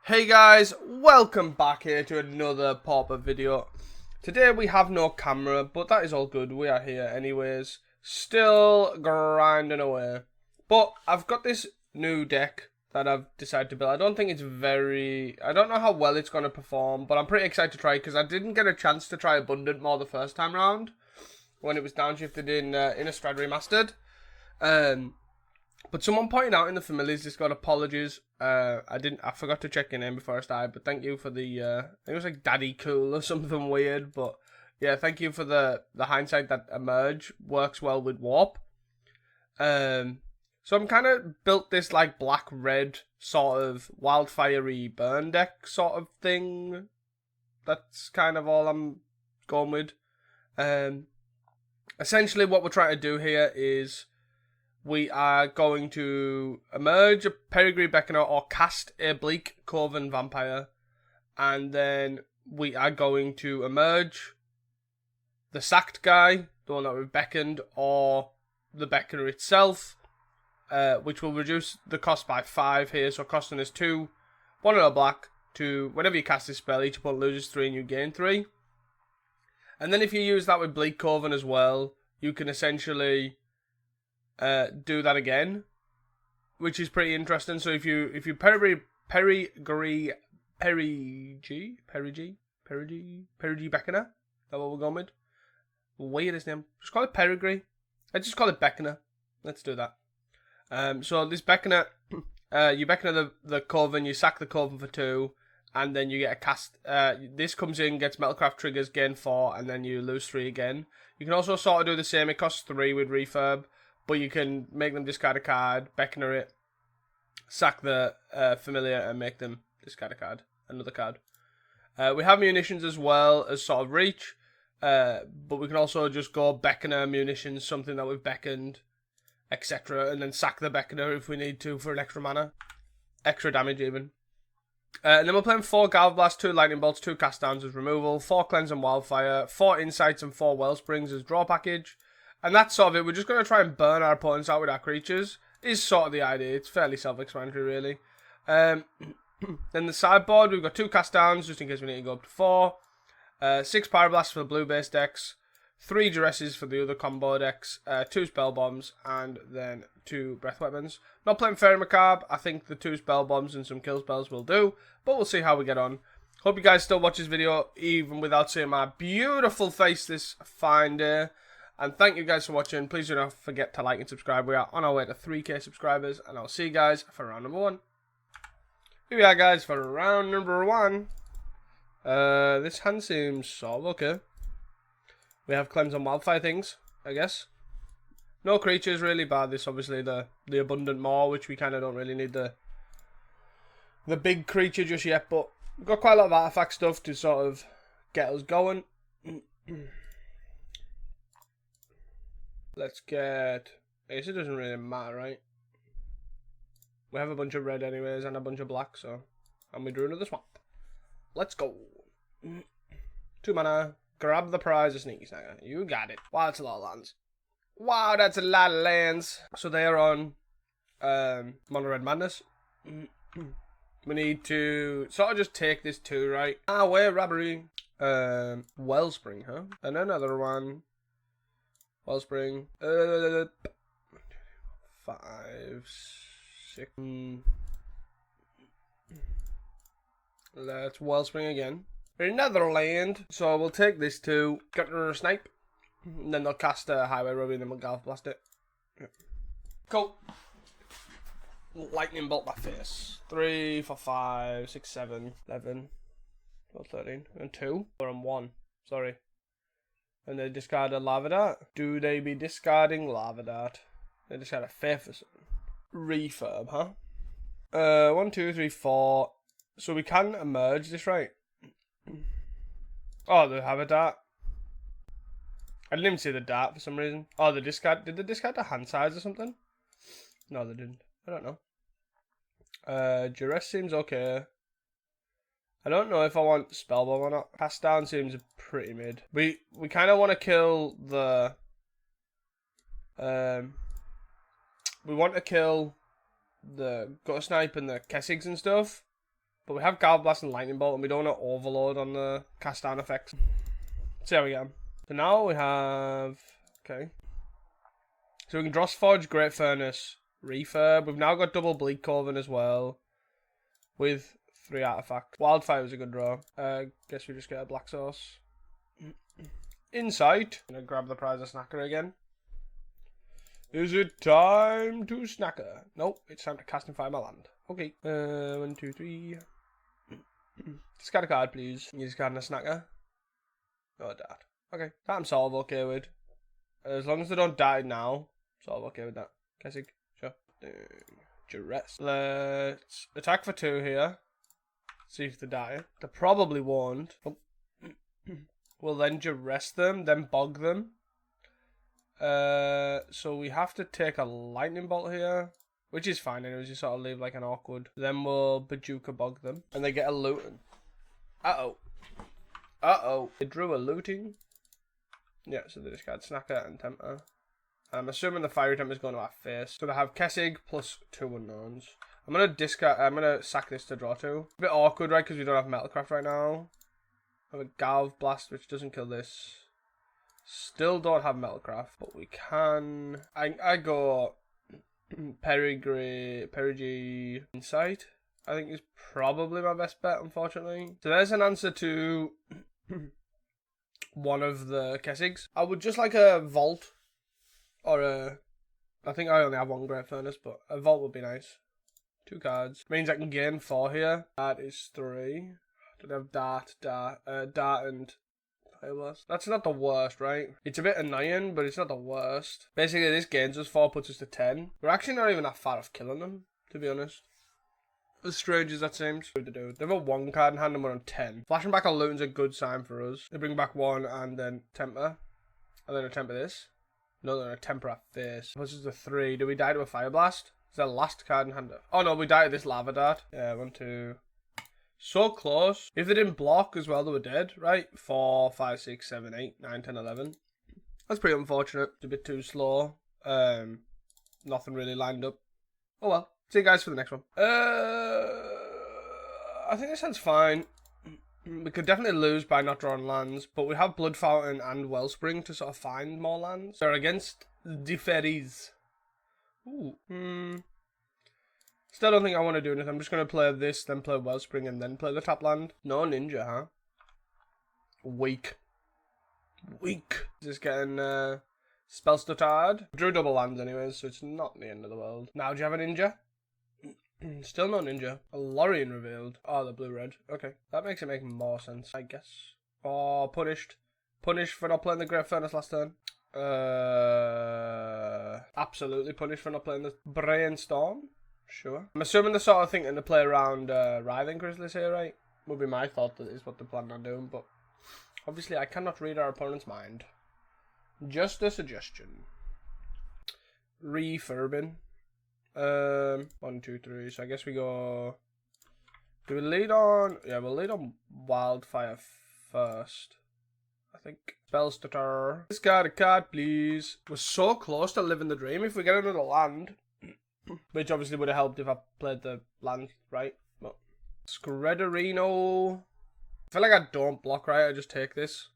Hey guys, welcome back here to another Pauper video. Today we have no camera, but that is all good. We are here anyways, still grinding away. But I've got this new deck that I've decided to build. I don't think it's I don't know how well it's going to perform, but I'm pretty excited to try it because I didn't get a chance to try Abundant more the first time round when it was downshifted in Innistrad Remastered. But someone pointed out in the familiars Discord, apologies. I forgot to check your name before I started, but thank you for the, I think it was like Daddy Cool or something weird, but yeah, thank you for the hindsight that Emerge works well with Warp. So I'm kind of built this like black-red sort of wildfire-y burn deck sort of thing. That's kind of all I'm going with. Essentially what we're trying to do here is we are going to emerge a Pedigree Beckoner or cast a Bleak Coven Vampire. And then we are going to emerge the sacked guy, the one that we've beckoned, or the Beckoner itself, which will reduce the cost by 5 here. So costing us 2, 1 and a black, to whenever you cast this spell, each opponent loses 3 and you gain 3. And then if you use that with Bleak Coven as well, you can essentially do that again, which is pretty interesting. So if you Perigi Beckoner, that's what we're going with. Weirdest name. Just call it Pedigree. I just call it Beckoner. Let's do that. So this Beckoner, you Beckoner the Coven, you sack the Coven for 2, and then you get a cast. This comes in, gets Metalcraft triggers, gain 4, and then you lose 3 again. You can also sort of do the same. It costs 3 with Refurb, but you can make them discard a card, Beckoner it, sack the familiar, and make them discard a card, another card. We have munitions as well as sort of reach, but we can also just go Beckoner, munitions, something that we've beckoned, etc., and then sack the Beckoner if we need to for an extra mana, extra damage even. And then we're playing 4 Galvablast, 2 Lightning Bolts, 2 Cast Downs as removal, 4 Cleanse and Wildfire, 4 Insights and 4 Wellsprings as draw package. And that's sort of it. We're just going to try and burn our opponents out with our creatures, is sort of the idea. It's fairly self-explanatory, really. Then the sideboard, we've got 2 Cast Downs, just in case we need to go up to 4. 6 Pyroblasts for the blue-based decks. 3 Duresses for the other combo decks. 2 Spell Bombs, and then 2 Breath Weapons. Not playing Fairy Macabre. I think the 2 Spell Bombs and some Kill Spells will do, but we'll see how we get on. Hope you guys still watch this video, even without seeing my beautiful face this fine day. And thank you guys for watching. Please do not forget to like and subscribe. We are on our way to 3k subscribers. And I'll see you guys for round number 1. Here we are, guys, for round number 1. This hand seems sort of okay. We have Cleanse and Wildfire things, I guess. No creatures really, bar this, obviously, the Abundant Maw, which we kind of don't really need the big creature just yet. But we've got quite a lot of artifact stuff to sort of get us going. Let's get... I guess it doesn't really matter, right? We have a bunch of red anyways and a bunch of black, so... And we drew another swamp. Let's go. 2 mana. Grab the prize of Sneaky Snagger. You got it. Wow, that's a lot of lands. Wow, that's a lot of lands. So they are on Mono Red Madness. We need to sort of just take this 2, right? Ah, where robbery. Wellspring, huh? And another one. Wellspring, 5, 6. Let's Wellspring again. Another land. So we'll take this 2, get rid of Snipe, and then they'll cast a Highway Robbery, and then we'll Galv Blast it. Cool. Lightning Bolt my face. 3, 4, 5, 6, 7, 11, 12, 13, and 2. Or on 1. Sorry. And they discard a Lava Dart. Do they be discarding Lava Dart? They discard a Faith or something. Refurb, huh? 1, 2, 3, 4. So we can emerge this, right? Oh, they have a dart. I didn't even see the dart for some reason. Oh, they discard. Did they discard the hand size or something? No, they didn't. I don't know. Duress seems okay. I don't know if I want Spellbomb or not. Cast Down seems pretty mid. We kind of want to kill the... we want to kill the Gutter Snipe and the Kessigs and stuff. But we have Galv Blast and Lightning Bolt, and we don't want to overload on the cast down effects. Let's see how we get them. So now we have... Okay. So we can Dross Forge, Great Furnace, Refurb. We've now got double Bleak Coven as well. With 3 artifacts. Wildfire was a good draw. Guess we just get a Black Sauce. Insight. I'm gonna grab the prize of Snacker again. Is it time to Snacker? Nope, it's time to cast and fire my land. Okay. 1, 2, 3. Discard a card, please. You discard a Snacker. Oh, dart. Okay. That I'm sort of okay with. As long as they don't die now, sort of okay with that. Kessig, sure. Duress. Let's attack for 2 here. See if they die. They probably won't. Oh. We'll then Duress them, then Bog them. So we have to take a Lightning Bolt here. Which is fine, anyways, you sort of leave like an awkward. Then we'll Bajuka Bog them. And they get a looting. Uh-oh. Uh-oh. They drew a looting. Yeah, so they discard Snacker and Temper. I'm assuming the Fiery Temper is going to our face. So they have Kessig plus 2 unknowns. I'm gonna sack this to draw 2. A bit awkward, right? Because we don't have Metalcraft right now. I have a Galv Blast, which doesn't kill this. Still don't have Metalcraft, but we can. I go Perigi Insight. I think is probably my best bet, unfortunately. So there's an answer to one of the Kessigs. I would just like a Vault or a. I think I only have 1 Great Furnace, but a Vault would be nice. 2 cards means I can gain 4 here. That is 3. Don't have Dart, and Fireblast. That's not the worst, right? It's a bit annoying, but it's not the worst. Basically, this gains us 4, puts us to 10. We're actually not even that far off killing them, to be honest. As strange as that seems. They have a 1 card in hand and we're on 10. Flashing back a Looten's a good sign for us. They bring back 1 and then Temper. And then a Temper this. No, then a Temper our face. This is a 3. Do we die to a Fire Blast? Is that last card in hand? Oh no, we die to this Lava Dart. Yeah, 1, 2. So close. If they didn't block as well, they were dead, right? 4, 5, 6, 7, 8, 9, 10, 11. That's pretty unfortunate. It's a bit too slow. Nothing really lined up. Oh well. See you guys for the next one. I think this hand's fine. We could definitely lose by not drawing lands, but we have Blood Fountain and Wellspring to sort of find more lands. They're against the Fairies. Ooh. Still don't think I want to do anything. I'm just going to play this, then play Wellspring, and then play the top land. No Ninja, huh? Weak. Weak. Just getting spell stuttered. Drew double lands anyways, so it's not the end of the world. Now, do you have a Ninja? Still no Ninja. A Lorien revealed. Oh, the blue-red. Okay. That makes it make more sense, I guess. Oh, punished. Punished for not playing the Great Furnace last turn. Absolutely punished for not playing the Brainstorm. Sure. I'm assuming they're sort of thinking to play around Writhing Chrysalis here, right? Would be my thought that is what they're planning on doing, but obviously I cannot read our opponent's mind. Just a suggestion. Refurbing. 1, 2, 3. So I guess we go. Do we lead on? Yeah, we'll lead on Wildfire first. I think. Spell stutter. Discard a card, please. We're so close to living the dream. If we get another land, which obviously would have helped if I played the land right. But Scredderino. I feel like I don't block right. I just take this.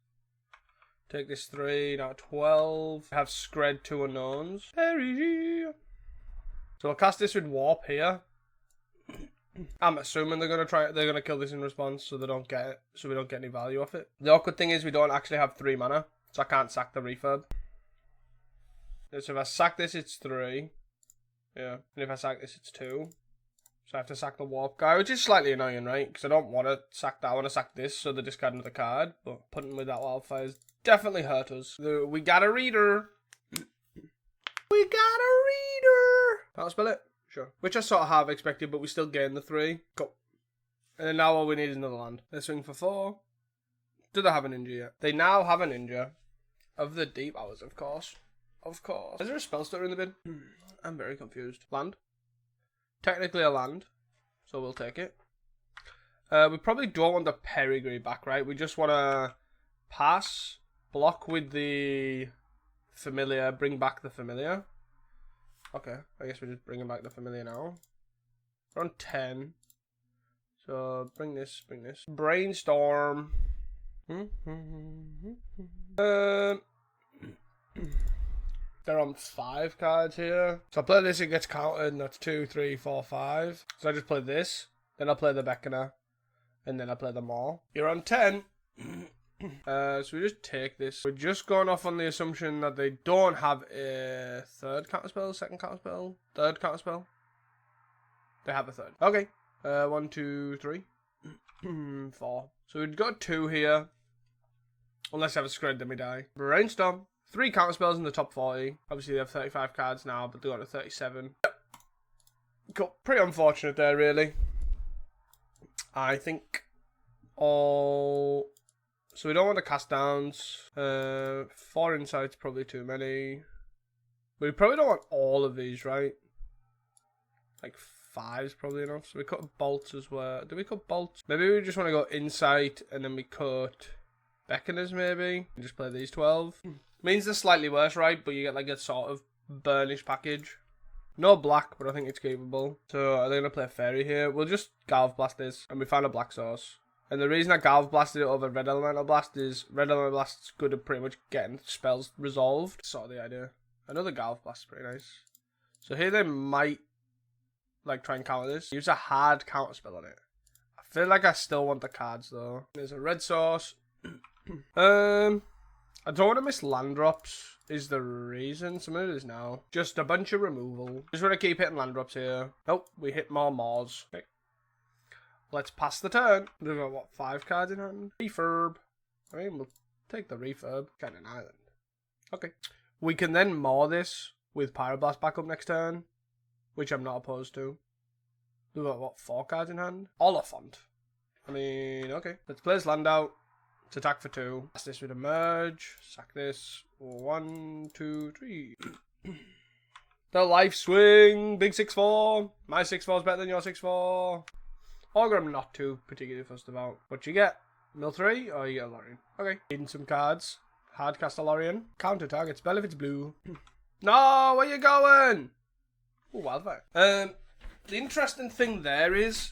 Take this 3. Now 12. Have Scred 2 unknowns. Perigi. So I'll cast this with Warp here. I'm assuming they're gonna kill this in response, so they don't get it, so we don't get any value off it. The awkward thing is we don't actually have 3 mana, so I can't sack the refurb. So if I sack this, it's 3. Yeah, and if I sack this, it's 2. So I have to sack the Warp guy, which is slightly annoying, right? Because I don't want to sack that. I want to sack this, so they discard another card. But putting with that Wildfire's definitely hurt us. We got a reader. We got a reader. I'll spell it. Sure. Which I sort of have expected, but we still gain the 3. Go. And then now all we need is another land. They swing for 4. Do they have a Ninja yet? They now have a Ninja. Of the Deep Hours, of course. Of course. Is there a spell stutter in the bin? I'm very confused. Land. Technically a land. So we'll take it. We probably don't want the Perigee back, right? We just want to pass. Block with the Familiar. Bring back the Familiar. Okay, I guess we're just bringing back the Familiar now. We're on 10. So So bring this. Brainstorm. They're on 5 cards here. So I play this, it gets counted, and that's 2, 3, 4, 5. So I just play this, then I play the Beckoner, and then I play them all. You're on 10. So we just take this. We're just going off on the assumption that they don't have a third counterspell, second counterspell, third counterspell. They have a third. Okay. 1, 2, 3, 4. So we've got 2 here. Unless I have a spread, then we die. Brainstorm. 3 counterspells in the top 40. Obviously, they have 35 cards now, but they got to 37. Yep. Cool. Pretty unfortunate there, really. I think all... So we don't want to cast downs. 4 insights, probably too many. We probably don't want all of these, right? Like 5's probably enough. So we cut bolts as well. Do we cut bolts? Maybe we just want to go insight and then we cut beckoners maybe. And just play these 12. Means they're slightly worse, right? But you get like a sort of burnish package. No black, but I think it's capable. So are they going to play a fairy here? We'll just Galv Blast this. And we found a black source. And the reason I Galv Blasted it over Red Elemental Blast is Red Elemental Blast's good at pretty much getting spells resolved. Sort of the idea. Another Galv Blast is pretty nice. So here they might like try and counter this. Use a hard counter spell on it. I feel like I still want the cards though. There's a red source. I don't want to miss land drops is the reason. Some of it is now. Just a bunch of removal. Just want to keep hitting land drops here. Nope, we hit more Maws. Okay. Let's pass the turn. We've got, what, 5 cards in hand? Refurb. I mean, we'll take the refurb. Kind of an island. Okay. We can then maw this with Pyroblast back up next turn, which I'm not opposed to. We've got, what, 4 cards in hand? Oliphant. I mean, okay. Let's play this land out. Let's attack for 2. Pass this with a merge. Sack this. 1, 2, 3. The life swing. Big 6-4. My 6-4 is better than your 6-4. Ogre I'm not too particularly fussed about. What you get? Mill 3 or you get a Lorien? Okay. Needing some cards. Hard cast a Lorien. Counter target spell if it's blue. No, where you going? Ooh, wildfire. The interesting thing there is,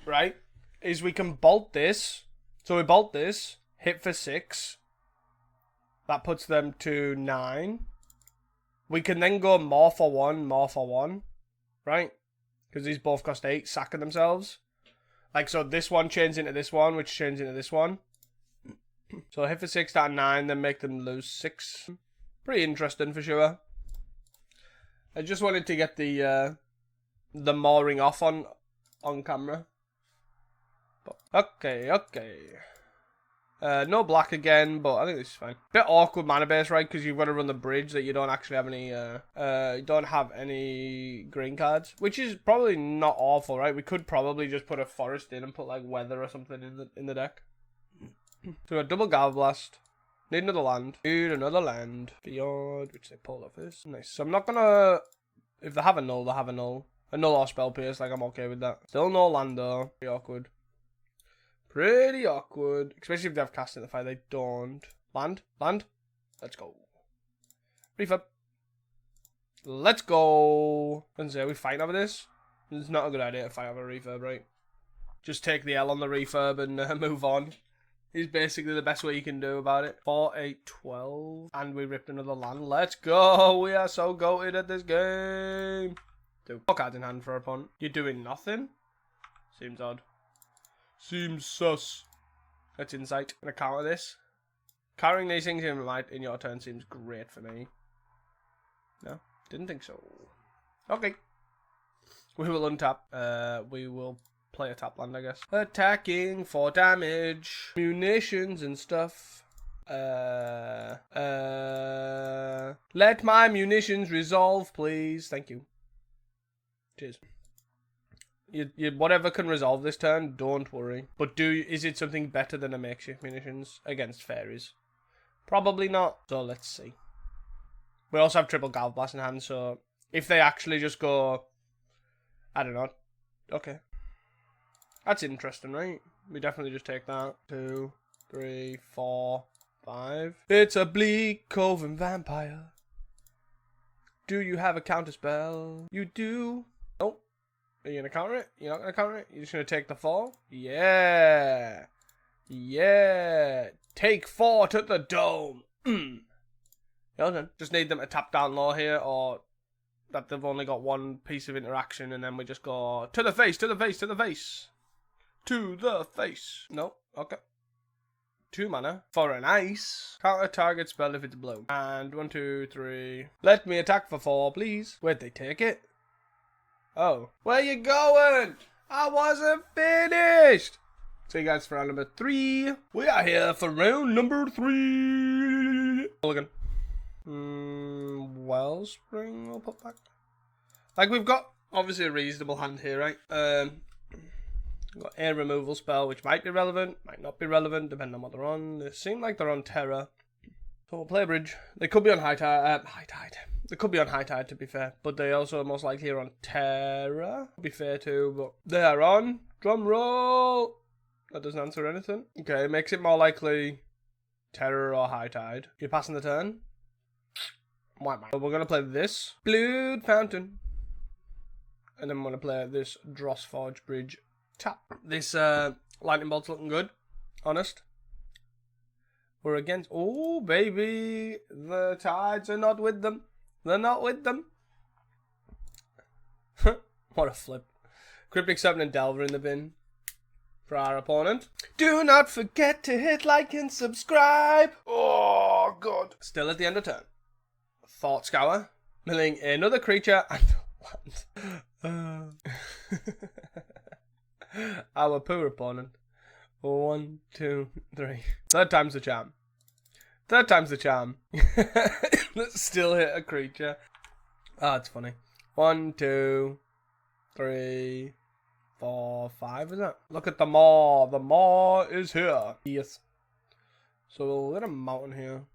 right, is we can bolt this. So we bolt this, hit for 6. That puts them to 9. We can then go more for 1, right? Because these both cost 8, sacking themselves. Like, so this one changes into this one, which changes into this one. So hit for 6 down 9, then make them lose 6. Pretty interesting for sure. I just wanted to get the mooring off on camera. But, okay. No black again, but I think this is fine. Bit awkward mana base, right? Because you've got to run the bridge that you don't actually have any. You don't have any green cards, which is probably not awful, right? We could probably just put a forest in and put like weather or something in the deck. So a double Galv Blast. Need another land. Beyond, which they pulled off this. Nice. So I'm not gonna. If they have a null, they have a null. A null or spell pierce, like I'm okay with that. Still no land though. Pretty awkward. Pretty awkward. Especially if they have cast in the fire. They don't. Land. Let's go. Refurb. Let's go. And say we fight over this. It's not a good idea to fight over a refurb, right? Just take the L on the refurb and move on. Is basically the best way you can do about it. 4, 8, 12. And we ripped another land. Let's go. We are so goated at this game. 2 cards in hand for our opponent. You're doing nothing? Seems odd. Seems sus. Let's insight. I'm gonna counter this. Countering these things in your turn seems great for me. No? Didn't think so. Okay. We will untap. We will play a tap land, I guess. Attacking for damage. Munitions and stuff. Let my munitions resolve, please. Thank you. Cheers. You whatever can resolve this turn, don't worry. But is it something better than a makeshift munitions against fairies? Probably not. So let's see. We also have triple Galv Blast in hand, so if they actually just go, I don't know. Okay. That's interesting, right? We definitely just take that. 2, 3, 4, 5. It's a bleak Coven vampire. Do you have a counterspell? You do. Nope. Are you going to counter it? You're not going to counter it? You're just going to take the 4? Yeah. Yeah. Take 4 to the dome. Well done. Just need them to tap down low here, or that they've only got one piece of interaction, and then we just go to the face, to the face, to the face. To the face. No. Okay. 2 mana for an ice. Counter target spell if it's blue. And 1, 2, 3. Let me attack for 4, please. Where'd they take it? Oh. Where you going? I wasn't finished. See you guys for round number 3. We are here for round number 3. Mulligan. Wellspring we'll put back. Like, we've got obviously a reasonable hand here, right? We've got air removal spell, which might be relevant, might not be relevant, depending on what they're on. They seem like they're on Terra. So we'll play a bridge. They could be on High Tide. They could be on High Tide, to be fair. But they also are most likely are on Terra. To be fair too, but they are on. Drum roll. That doesn't answer anything. Okay, makes it more likely Terra or High Tide. You're passing the turn. So we're going to play this Blood Fountain. And then we're going to play this Dross Forge Bridge tap. This Lightning Bolt's looking good. Honest. We're against... Oh, baby. The tides are not with them. They're not with them. What a flip. Cryptic Serpent and Delver in the bin for our opponent. Do not forget to hit like and subscribe. Oh, God. Still at the end of turn. Thought Scour, milling another creature and land. Our poor opponent. 1, 2, 3. Third time's the charm. Third time's the charm. Let's still hit a creature. Ah, it's funny. 1, 2, 3, 4, 5, is that? Look at the maw. The maw is here. Yes. So we'll get a mountain here.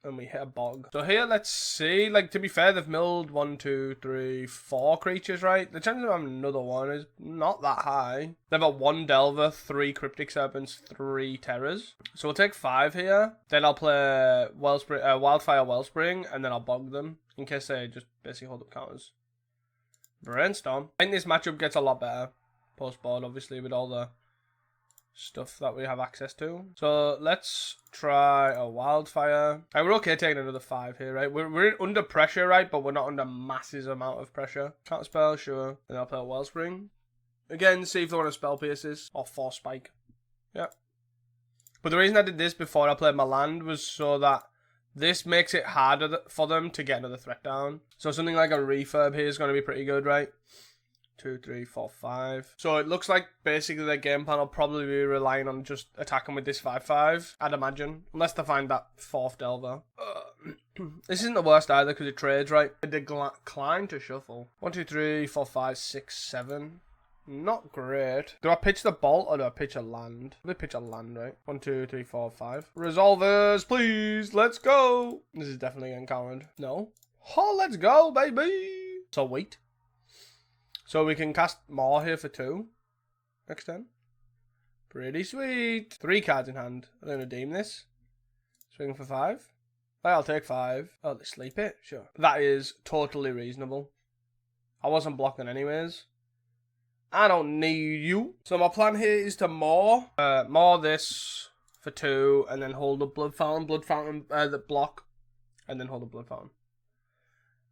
And we hit a bog. So here, let's see. Like, to be fair, they've milled 1, 2, 3, 4 creatures, right? The chance of having another one is not that high. They've got 1 Delver, 3 Cryptic Serpents, 3 Terrors. So we'll take 5 here. Then I'll play Wildfire Wellspring, and then I'll bog them in case they just basically hold up counters. Brainstorm. I think this matchup gets a lot better post-board, obviously, with all the stuff that we have access to. So let's try a Wildfire. We're okay taking another 5 here, right? We're under pressure, right? But we're not under massive amount of pressure. Counter spell, sure. Then I'll play a Wellspring. Again, see if they want to spell pierces or Force Spike. Yeah. But the reason I did this before I played my land was so that this makes it harder for them to get another threat down. So something like a Refurb here is going to be pretty good, right? 2, 3, 4, 5. So it looks like basically their game plan will probably be relying on just attacking with this 5/5, I'd imagine. Unless they find that 4th Delver. This isn't the worst either because it trades, right? I decline to shuffle. 1, 2, 3, 4, 5, 6, 7. Not great. Do I pitch the bolt or do I pitch a land? I pitch a land, right? 1, 2, 3, 4, 5. Resolvers, please. Let's go. This is definitely encountered. No. Oh, let's go, baby. So wait. So we can cast more here for 2 next turn. Pretty sweet. 3 cards in hand. I'm going to deem this. Swing for 5. I'll take 5. Oh, they sleep it? Sure. That is totally reasonable. I wasn't blocking anyways. I don't need you. So my plan here is to maw this for 2 and then hold a Blood Fountain, the block, and then hold a Blood Fountain.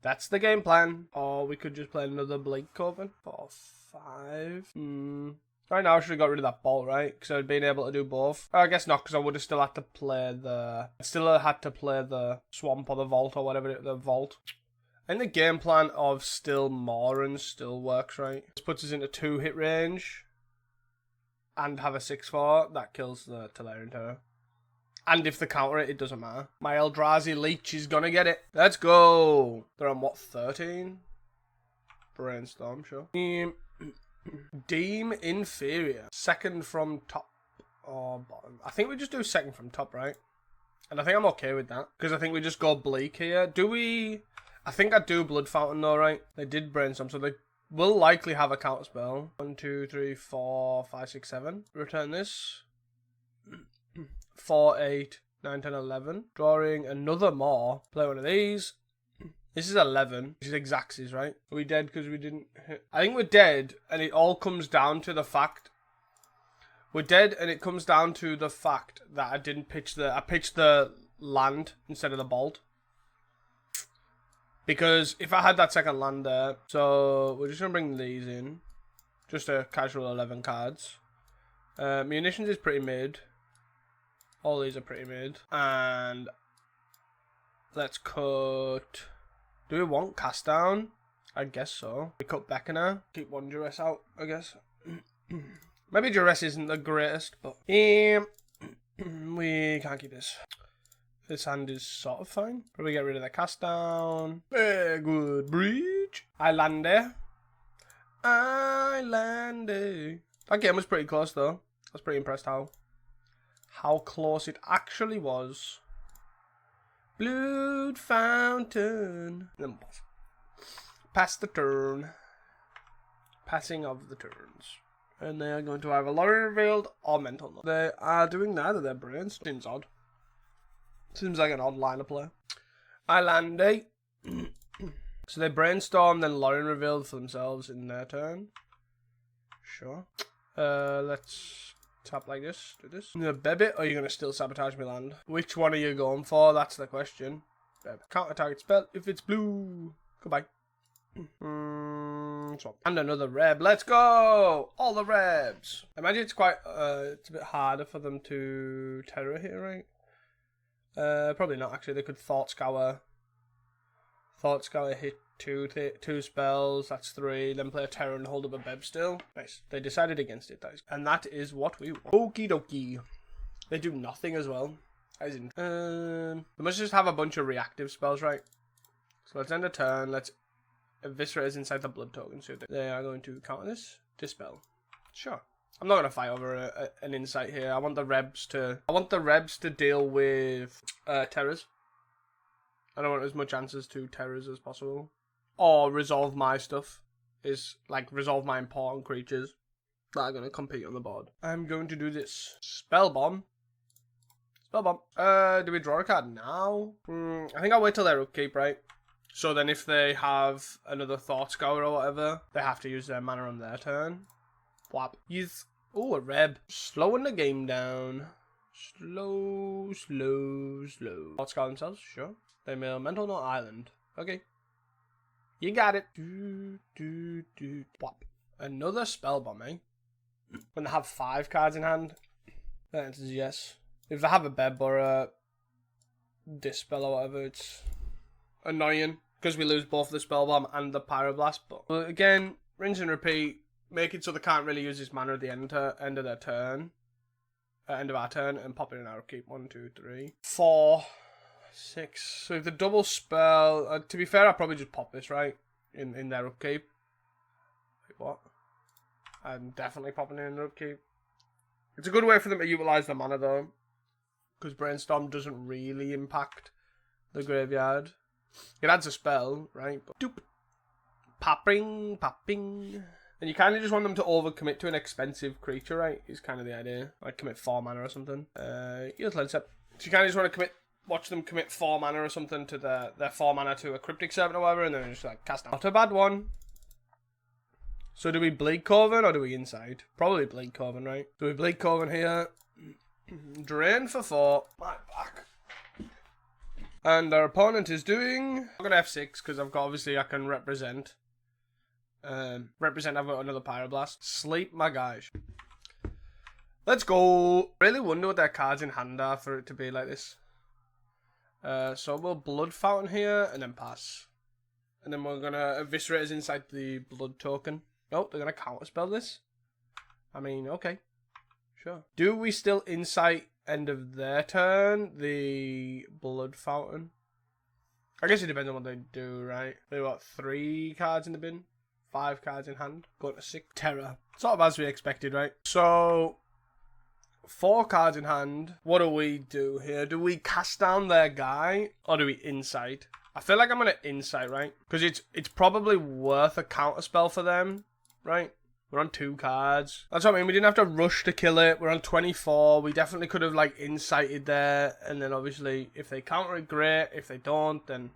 That's the game plan. Or we could just play another Blake Coven for 5. Right now I should have got rid of that bolt, right? Because I'd been able to do both. I guess not, because I would have still had to play the... Swamp or the Vault or whatever, the Vault. I think the game plan of still Moran still works, right? This puts us into 2 hit range. And have a 6/4. That kills the Tolarian Terror. And if they counter it, it doesn't matter. My Eldrazi Leech is gonna get it. Let's go. They're on what, 13? Brainstorm, sure. Deem inferior. Second from top or bottom. I think we just do second from top, right? And I think I'm okay with that. Because I think we just go bleak here. Do we... I think I do Blood Fountain though, right? They did Brainstorm, so they will likely have a counter spell. 1, 2, 3, 4, 5, 6, 7. Return this. 4, 8, 9, 10, 11. Drawing another more. Play one of these. This is 11, which is exactsies, right? Are we dead because we didn't hit? I think we're dead, and it all comes down to the fact... We're dead, and it comes down to the fact that I didn't pitch the... I pitched the land instead of the bolt. Because if I had that second land there... So, we're just going to bring these in. Just a casual 11 cards. Munitions is pretty mid. All these are pretty mid. And... Let's cut... Do we want cast down? I guess so. We cut Beckoner. Keep one duress out, I guess. Maybe duress isn't the greatest, but... we can't keep this. This hand is sort of fine. Probably get rid of the cast down. Very good breach. Islande. Islande. That game was pretty close though. I was pretty impressed how close it actually was. Blood fountain. Pass the turn. Passing of the turns. And they are going to either Lorry Revealed or Mental Note. They are doing neither their brains. Seems odd. Seems like an odd line of play. Islande. So they brainstorm, then Lauren revealed for themselves in their turn. Sure. Let's tap like this. Do this. Baby, or are you going to still sabotage me land? Which one are you going for? That's the question. Counter target spell if it's blue. Goodbye. Swap. And another Reb. Let's go! All the Rebs. I imagine it's quite, it's a bit harder for them to terror here, right? Probably not actually. They could Thought Scour. Thought Scour hit two spells. That's 3. Then play a terror and hold up a Beb still. Nice. They decided against it, guys. And that is what we want. Okie dokie. They do nothing as well. As in, they must just have a bunch of reactive spells, right? So let's end a turn. Let's eviscerate is inside the blood token. So they are going to counter this. Dispel. Sure. I'm not going to fight over an insight here. I want the Rebs to deal with terrors. I don't want as much answers to terrors as possible. Or resolve my stuff. Is like resolve my important creatures that are going to compete on the board. I'm going to do this. Spell Bomb. Spell Bomb. Do we draw a card now? I think I'll wait till their upkeep, right? So then if they have another Thought Scour or whatever, they have to use their mana on their turn. Whap. Yes. Oh, a Reb. Slowing the game down. Slow. Thought Scour themselves, sure. They may Mental Note Island. Okay. You got it. Whap. Another Spell Bomb, eh? When they have 5 cards in hand, the answer is yes. If they have a Beb or a Dispel or whatever, it's annoying. Because we lose both the Spell Bomb and the Pyroblast. But again, rinse and repeat. Make it so they can't really use this mana at the end of their turn. End of our turn. And pop it in our upkeep. 1, 2, 3, 4, 6. So if the double spell... to be fair, I'll probably just pop this, right? In their upkeep. Wait, what? I'm definitely popping it in their upkeep. It's a good way for them to utilise the mana, though. Because Brainstorm doesn't really impact the graveyard. It adds a spell, right? But doop. Popping. And you kind of just want them to overcommit to an expensive creature, right? Is kind of the idea. Like commit 4 mana or something. Here's Lensep. So you kind of just want to watch them commit 4 mana or something to their 4 mana to a Cryptic Servant or whatever, and then just like cast out. Not a bad one. So do we Bleed Coven or do we Inside? Probably Bleed Coven, right? Do we Bleed Coven here? Drain for 4. My back. And our opponent is doing... I'm going to F6 because obviously I can represent. I've got another Pyroblast. Sleep my guys. Let's go. Really wonder what their cards in hand are for it to be like this. So we'll Blood Fountain here and then pass. And then we're going to Eviscerate us inside the Blood token. Oh, they're going to counterspell this. I mean, okay. Sure. Do we still Insight end of their turn the Blood Fountain? I guess it depends on what they do, right? They got 3 cards in the bin. 5 cards in hand. Going to 6. Terror. Sort of as we expected, right? So, 4 cards in hand. What do we do here? Do we cast down their guy? Or do we Insight? I feel like I'm going to Insight, right? Because it's probably worth a counterspell for them, right? We're on 2 cards. That's what I mean. We didn't have to rush to kill it. We're on 24. We definitely could have, like, Insighted there. And then, obviously, if they counter it, great. If they don't, then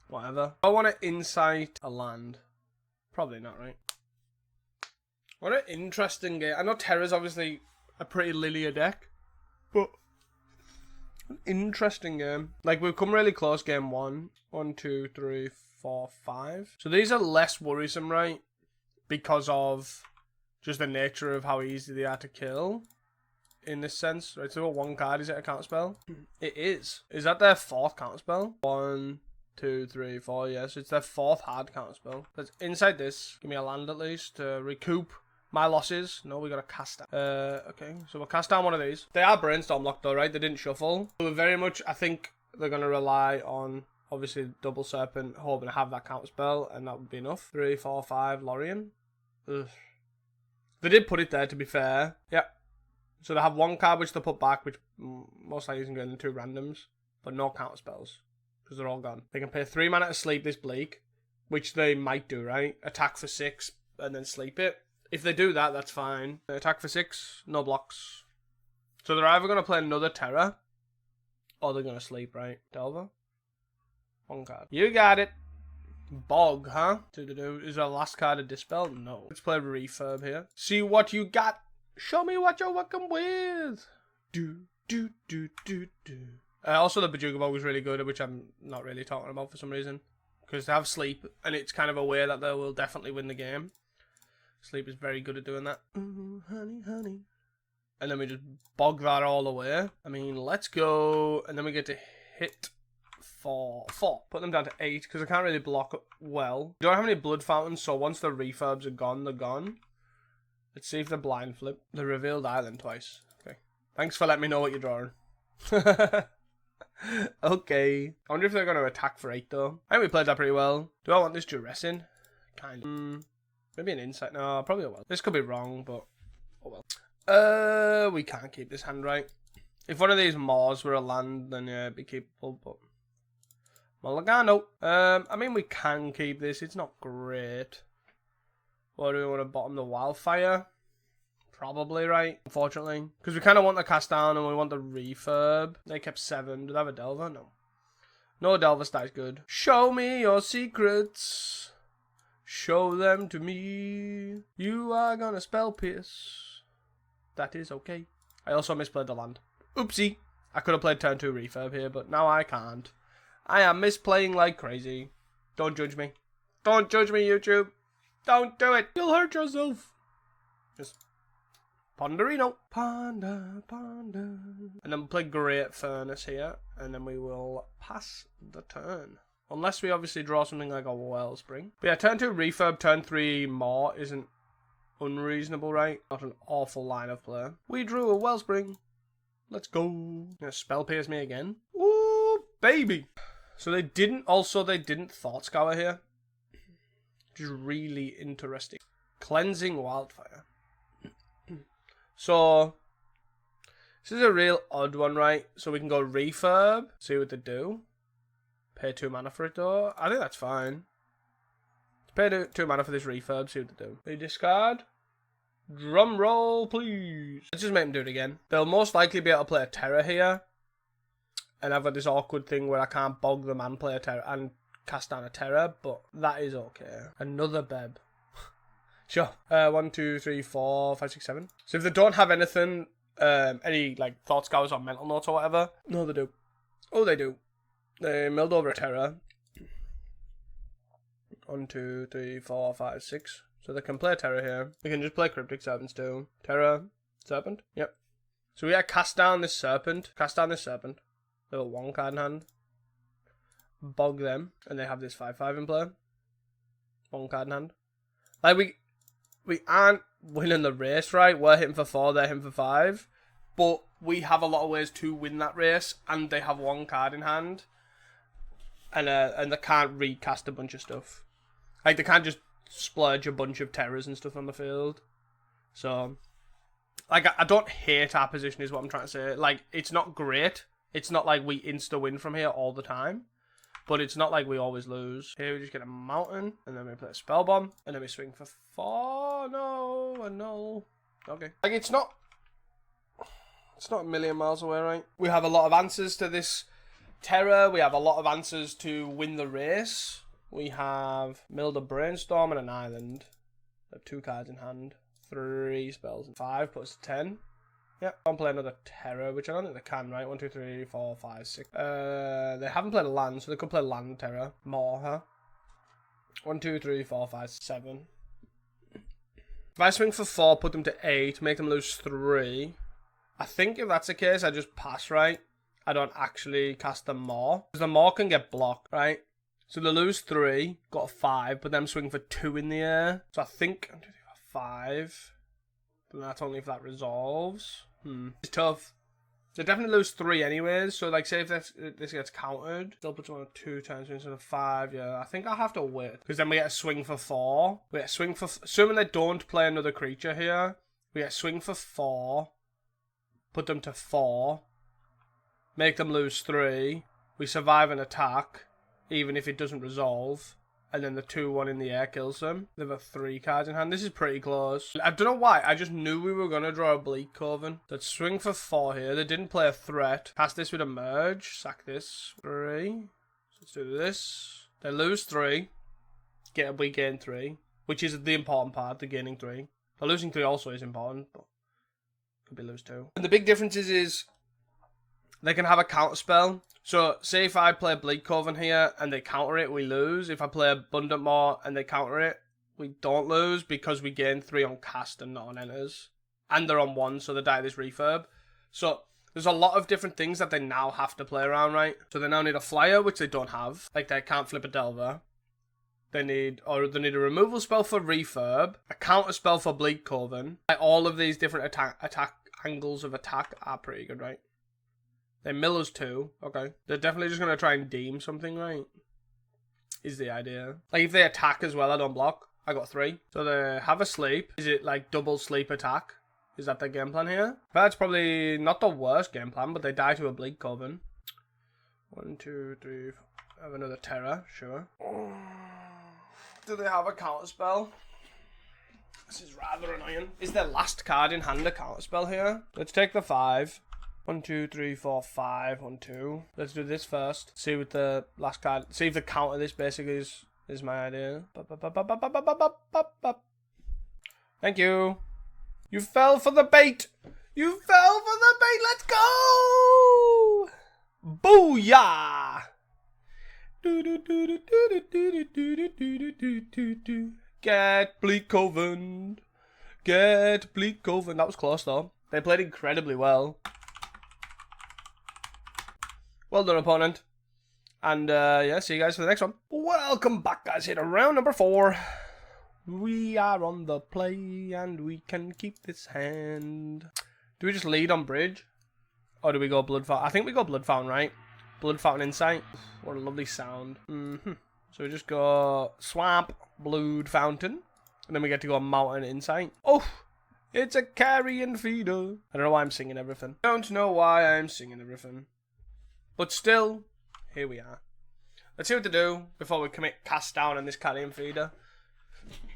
whatever. I want to insight a land. Probably not, right? What an interesting game. I know Terra's obviously a pretty linear deck, but an interesting game. Like, we've come really close game 1. 1, 2, 3, 4, 5. So these are less worrisome, right? Because of just the nature of how easy they are to kill. In this sense, right? So one card, is it a counterspell? It is. Is that their 4th counterspell? 1, 2, 3, 4, yes. It's their 4th hard counterspell. Let's inside this. Give me a land at least to recoup my losses. No, we got to cast down. Okay, so we'll cast down one of these. They are brainstorm locked though, right? They didn't shuffle. So very much, I think they're going to rely on, obviously, double serpent, hoping to have that counterspell, and that would be enough. 3, 4, 5, Lorien. Ugh. They did put it there, to be fair. Yep. So they have one card which they put back, which most likely isn't going to 2 randoms, but no counterspells, because they're all gone. They can pay 3 mana to sleep this Bleak, which they might do, right? Attack for 6, and then sleep it. If they do that, that's fine. Attack for 6, no blocks. So they're either going to play another Terra, or they're going to sleep, right? Delver? 1 card. You got it. Bog, huh? Is our last card a Dispel? No. Let's play Refurb here. See what you got. Show me what you're working with. Also, the Bajuga Bog was really good, which I'm not really talking about for some reason. Because they have Sleep, and it's kind of a way that they will definitely win the game. Sleep is very good at doing that. Ooh, honey, honey. And then we just bog that all away. I mean, let's go. And then we get to hit for 4. Put them down to 8, because I can't really block well. We don't have any blood fountains, so once the refurbs are gone, they're gone. Let's see if they're blind flip. The revealed island twice. Okay. Thanks for letting me know what you're drawing. Okay. I wonder if they're going to attack for 8, though. I think we played that pretty well. Do I want this Duressing? Kind of. Maybe an insight. No, probably a well. This could be wrong, but oh well. We can't keep this hand, right? If one of these Maws were a land, then yeah, it'd be keepable, but Mulligano. I mean, we can keep this. It's not great. Or do we want to bottom the Wildfire? Probably, right? Unfortunately. Because we kind of want the cast down and we want the refurb. They kept 7. Do they have a Delver? No. No Delver style's good. Show me your secrets. Show them to me. You are gonna spell pierce. That is okay. I also misplayed the land. Oopsie. I could have played turn 2 refurb here, but now I can't. I am misplaying like crazy. Don't judge me. Don't judge me, YouTube. Don't do it. You'll hurt yourself. Just Ponderino. Ponder, ponder. And then we'll play Great Furnace here. And then we will pass the turn. Unless we obviously draw something like a Wellspring. But yeah, turn 2 refurb, turn 3 Maw isn't unreasonable, right? Not an awful line of play. We drew a Wellspring. Let's go. Gonna spell pierce me again. Ooh, baby. So they didn't Thought Scour here. Which is really interesting. Cleansing Wildfire. So this is a real odd one, right? So we can go refurb, see what they do. Pay 2 mana for it though. I think that's fine. Pay 2 mana for this refurb, see what they do. They discard. Drum roll, please. Let's just make them do it again. They'll most likely be able to play a Terror here. And I've got this awkward thing where I can't bog them and play a Terror and cast down a Terror, but that is okay. Another Beb. Sure. 1, 2, 3, 4, 5, 6, 7. So if they don't have anything, any like Thought Scours or Mental Notes or whatever, no, they do. Oh, they do. They milled over a Terror. 1, 2, 3, 4, 5, 6. So they can play a Terror here. They can just play Cryptic Serpents too. Terror, Serpent. Yep. So we gotta cast down this Serpent. Cast down this Serpent. They have 1 card in hand. Bog them, and they have this 5/5 in play. 1 card in hand. Like we aren't winning the race, right? We're hitting for 4, they're hitting for 5. But we have a lot of ways to win that race, and they have 1 card in hand. And they can't recast a bunch of stuff. Like, they can't just splurge a bunch of Terrors and stuff on the field. So, like, I don't hate our position is what I'm trying to say. Like, it's not great. It's not like we insta-win from here all the time. But it's not like we always lose. Here we just get a Mountain, and then we play a Spell Bomb, and then we swing for 4. No, a null. Okay. Like, it's not a million miles away, right? We have a lot of answers to this Terror, we have a lot of answers to win the race. We have Milder Brainstorm and an Island. 2 cards in hand. 3 spells and 5 puts 10. Yep, I'll play another Terror, which I don't think they can, right? 1, 2, 3, 4, 5, 6. They haven't played a land, so they could play land Terror. More, huh? 1, 2, 3, 4, 5, 7. If I swing for 4, put them to 8, make them lose 3. I think if that's the case, I just pass, right? I don't actually cast them more. Because the more can get blocked, right? So they lose 3, got a 5, but then swing for 2 in the air. So I think 1, 2, 3, 4, 5. But that's only if that resolves. It's tough. They definitely lose 3 anyways. So like, say if this gets countered, still puts one on 2 times instead of 5. Yeah, I think I'll have to wait. Because then we get a swing for 4. We get a swing for... Assuming they don't play another creature here. We get a swing for 4. Put them to 4. Make them lose 3. We survive an attack. Even if it doesn't resolve. And then the 2-1 in the air kills them. They have 3 cards in hand. This is pretty close. I don't know why. I just knew we were going to draw a Bleak Coven. Let's swing for 4 here. They didn't play a threat. Cast this with a merge. Sack this. 3. So let's do this. They lose 3. We gain 3. Which is the important part. The gaining 3. The losing 3 also is important. But could be lose 2. And the big difference is they can have a counter spell. So, say if I play Bleak Coven here and they counter it, we lose. If I play Abundant Maw and they counter it, we don't lose because we gain 3 on cast and not on enters. And they're on 1, so they die this refurb. So, there's a lot of different things that they now have to play around, right? So, they now need a flyer, which they don't have. Like, they can't flip a Delver. They need a removal spell for refurb, a counter spell for Bleak Coven. Like, all of these different attack angles of attack are pretty good, right? They mill us 2. Okay. They're definitely just going to try and deem something, right? Is the idea. Like, if they attack as well, I don't block. I got 3. So they have a sleep. Is it like double sleep attack? Is that their game plan here? That's probably not the worst game plan, but they die to a Bleak Coven. 1, 2, 3, 4. I have another Terror, sure. Do they have a counter spell? This is rather annoying. Is their last card in hand a counter spell here? Let's take the 5. 1, 2, 3, 4, 5, 1, 2. Let's do this first. See what the last card. See if the counter this basically is my idea. Thank you. You fell for the bait. You fell for the bait. Let's go. Booyah. Get Bleak Coven. Get Bleak Coven. That was close though. They played incredibly well. Well done, opponent. And, yeah, see you guys for the next one. Welcome back, guys, here to round number 4. We are on the play, and we can keep this hand. Do we just lead on bridge? Or do we go Blood Fountain? I think we go Blood Fountain, right? Blood Fountain Insight. What a lovely sound. So we just go Swamp, Blood Fountain. And then we get to go Mountain Insight. Oh! It's a carrion feeder. I don't know why I'm singing everything. Don't know why I'm singing everything. But still, here we are. Let's see what to do before we commit cast down on this carrion feeder.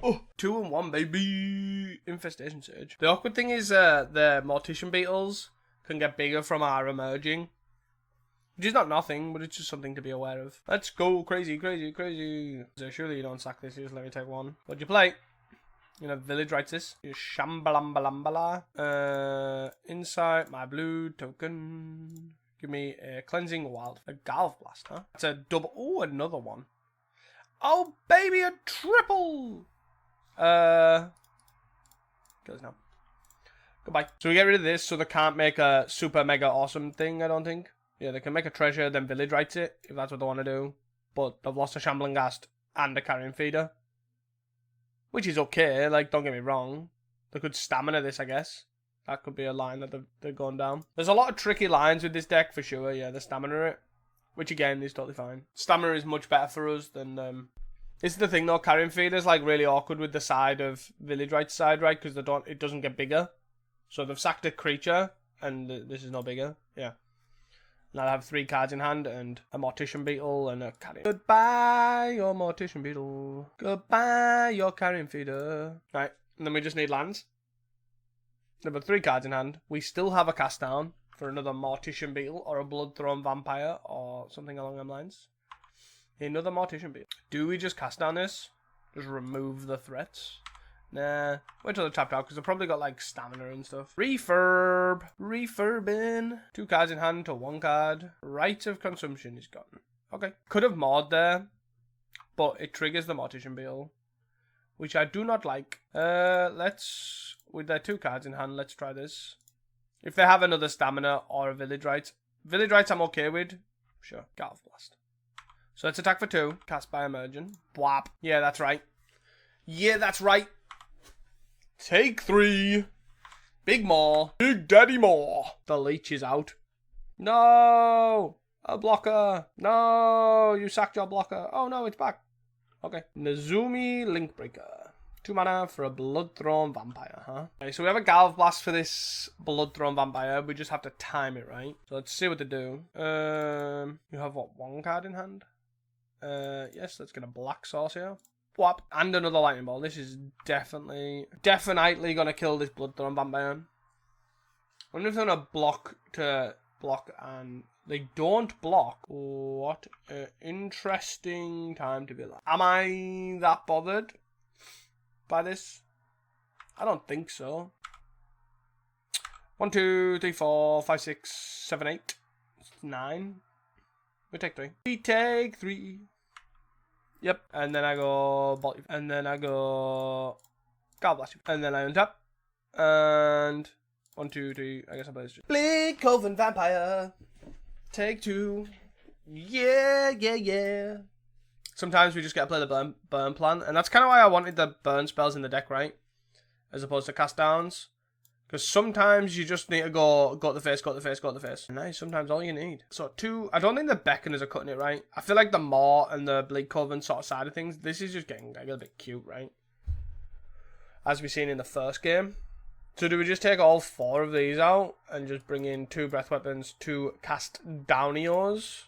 Oh, 2 and 1, baby. Infestation Surge. The awkward thing is the Mortician Beetles can get bigger from our emerging. Which is not nothing, but it's just something to be aware of. Let's go crazy, crazy, crazy. So surely you don't sack this, you just let me take 1. What'd you play? You know, Village writes this. Shambalambala. Inside my blue token. Give me a Cleansing Wild. A Galv Blast, huh? It's a double. Oh, another one. Oh, baby, a triple! Kills now. Goodbye. So we get rid of this, so they can't make a super mega awesome thing, I don't think. Yeah, they can make a treasure, then Village writes it, if that's what they want to do. But they've lost a Shambling Ghast and a Carrion Feeder. Which is okay, like, don't get me wrong. They could stamina this, I guess. That could be a line that they're going down. There's a lot of tricky lines with this deck for sure. Yeah, the stamina it. Which again is totally fine. Stamina is much better for us than... This is the thing though, Carrion Feeder is like really awkward with the side of Village Right's side, right? Because it doesn't get bigger. So they've sacked a creature and this is no bigger. Yeah. Now I have 3 cards in hand and a Mortician Beetle and a Carrion. Goodbye, your Mortician Beetle. Goodbye, your Carrion Feeder. Right, and then we just need lands. There were 3 cards in hand. We still have a cast down for another Mortician Beetle or a Blood-Thrown Vampire or something along them lines. Another Mortician Beetle. Do we just cast down this? Just remove the threats? Nah. Wait till they're tapped out because they've probably got like stamina and stuff. Refurb. Refurbing. 2 cards in hand to 1 card. Right of Consumption is gone. Okay. Could have Maud there, but it triggers the Mortician Beetle, which I do not like. Let's, with their 2 cards in hand, let's try this. If they have another stamina or a Village Rites. Village Rites I'm okay with. Sure. Galv Blast. So let's attack for 2. Cast by Emergent. Bwap. Yeah, that's right. Yeah, that's right. Take 3. Big Maw. Big Daddy Maw. The leech is out. No. A blocker. No. You sacked your blocker. Oh no, it's back. Okay. Nezumi Linkbreaker. 2 mana for a Blood-Thrown Vampire, huh? Okay, so we have a Galv Blast for this Blood-Thrown Vampire. We just have to time it right. So let's see what they do. You have what, 1 card in hand? Yes, let's get a Black Sauce here. Whop. And another Lightning Ball. This is definitely gonna kill this Blood-Thrown Vampire. I wonder if they're gonna block to block and they don't block. What an interesting time to be alive. Am I that bothered by this? I don't think so. 1, 2, 3, 4, 5, 6, 7, 8, 9. We take 3. We take 3. Yep. And then I go Bolt. And then I go God Blast you. And then I untap. And 1, 2, 3. I guess I play this. Bleak Coven Vampire. Take 2. Yeah, yeah, yeah. Sometimes we just get to play the burn plan. And that's kind of why I wanted the burn spells in the deck, right? As opposed to cast downs. Because sometimes you just need to go to the face, go to the face, go to the face. Nice, sometimes all you need. So 2, I don't think the Beckoners are cutting it right. I feel like the Maw and the Bleak Coven sort of side of things, this is just getting a bit cute, right? As we've seen in the first game. So do we just take all 4 of these out and just bring in 2 Breath Weapons, 2 Cast Downios?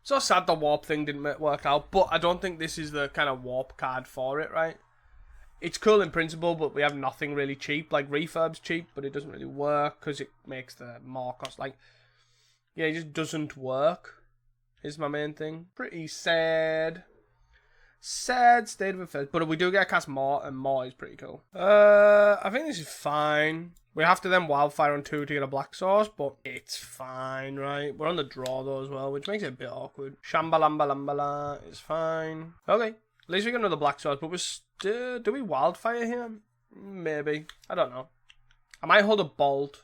So sad the Warp thing didn't work out, but I don't think this is the kind of Warp card for it, right? It's cool in principle, but we have nothing really cheap. Like, Refurb's cheap, but it doesn't really work because it makes the more cost. Like, yeah, it just doesn't work, is my main thing. Pretty sad. Sad state of affairs. But we do get to cast Maw, and Maw is pretty cool. I think this is fine. We have to then Wildfire on 2 to get a Black Sauce, but it's fine, right? We're on the draw, though, as well, which makes it a bit awkward. Shambalamba is fine. Okay. At least we got another Black Sauce, but we're still... Do we Wildfire here? Maybe. I don't know. I might hold a Bolt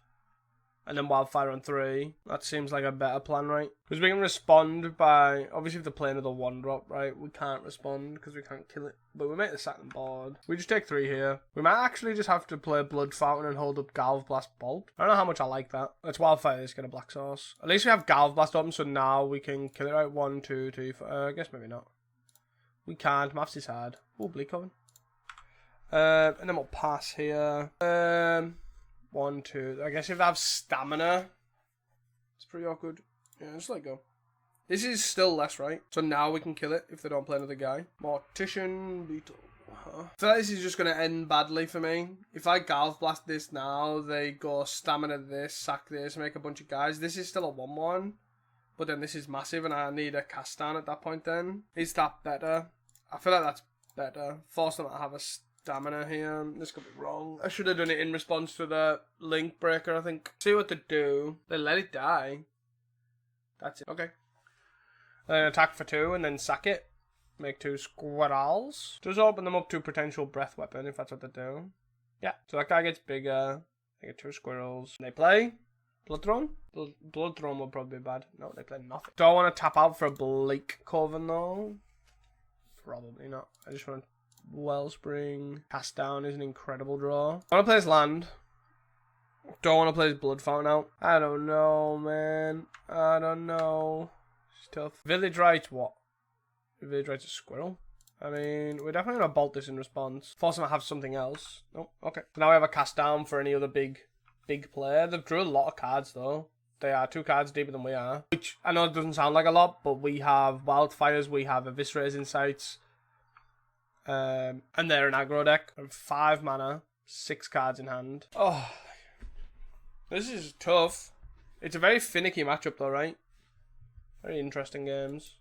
and then Wildfire on 3. That seems like a better plan, right? Because we can respond by... Obviously, if they're playing another 1-drop, right? We can't respond because we can't kill it. But we make the second board. We just take 3 here. We might actually just have to play Blood Fountain and hold up Galv Blast Bolt. I don't know how much I like that. Let's Wildfire this, get a Black Sauce. At least we have Galv Blast open, so now we can kill it, right? 1, 2, 3, 4... I guess maybe not. We can't. Maths is hard. Oh, Bleak Coven. And then we'll pass here. 1, 2. I guess if they have stamina, it's pretty awkward. Yeah, just let it go. This is still less, right? So now we can kill it if they don't play another guy. Mortician Beetle. I feel like this is just going to end badly for me. If I Galv Blast this now, they go stamina this, sack this, make a bunch of guys. This is still a 1-1. But then this is massive and I need a cast down at that point then. Is that better? I feel like that's better. Force them to have a stamina here. This could be wrong. I should have done it in response to the Link Breaker, I think. See what they do. They let it die. That's it. Okay. Then attack for 2 and then sack it. Make 2 squirrels. Just open them up to potential breath weapon if that's what they do. Yeah. So that guy gets bigger. They get 2 squirrels. They play Blood-Thrown? Blood-Thrown will probably be bad. No, they play nothing. Do I want to tap out for a Bleak Coven though? Probably not. I just want Wellspring. Cast Down is an incredible draw. I want to play his land. Don't want to play his Blood Fountain out. I don't know, man. I don't know. It's tough. Village Rites, what? Village Rites a squirrel? I mean, we're definitely going to bolt this in response. Force him to have something else. Oh, okay. So now we have a cast down for any other big player. They've drew a lot of cards, though. They are 2 cards deeper than we are. Which, I know it doesn't sound like a lot, but we have Wildfires, we have Eviscerator's Insights. And they're an aggro deck. 5 mana, 6 cards in hand. Oh. This is tough. It's a very finicky matchup though, right? Very interesting games.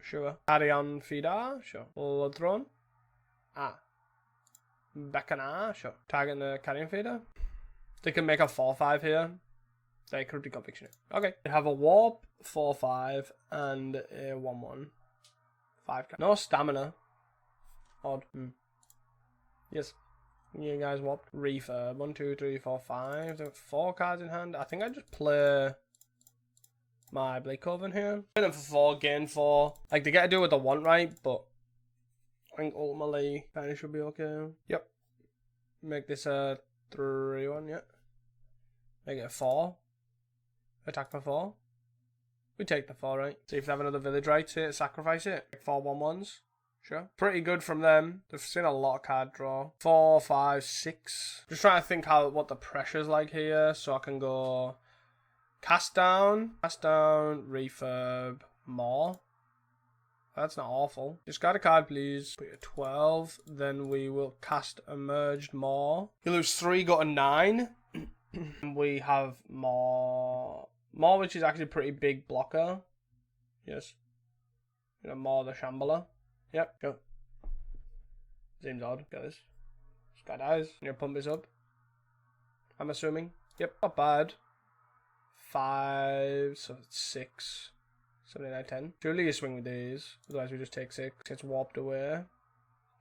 Sure. Carrion Feeder, sure. Blood Throne. Ah. Beckoner, sure. Target the Carrion Feeder. They can make a 4-5 here. They could be conviction. Okay. They have a Warp, 4-5, and a 1-1. 5. No stamina. Odd. Yes. You guys warped. Refurb. 1, 2, 3, 4, 5. There are 4 cards in hand. I think I just play my Blade Coven here. Play them for 4, gain 4. Like, they get to do what they want, right? But I think ultimately kind of should be okay. Yep. Make this a 3-1, yeah. Make it a 4. Attack for 4. We take the 4, right? See if they have another village right to sacrifice it. 4 1-1s. Sure. Pretty good from them. They've seen a lot of card draw. 4, 5, 6. Just trying to think what the pressure's like here. So I can go cast down, refurb, more. That's not awful. Discard a card, please. Put a 12. Then we will cast emerged more. You lose 3, go to 9. We have more, which is actually a pretty big blocker. Yes. You know, more the Shambler. Yep, go. Seems odd. Get this. This guy dies. You pump this up. I'm assuming. Yep, not bad. 5, so it's 6. 7, 8, 9, 10. Surely you swing with these. Otherwise we just take 6. Gets warped away.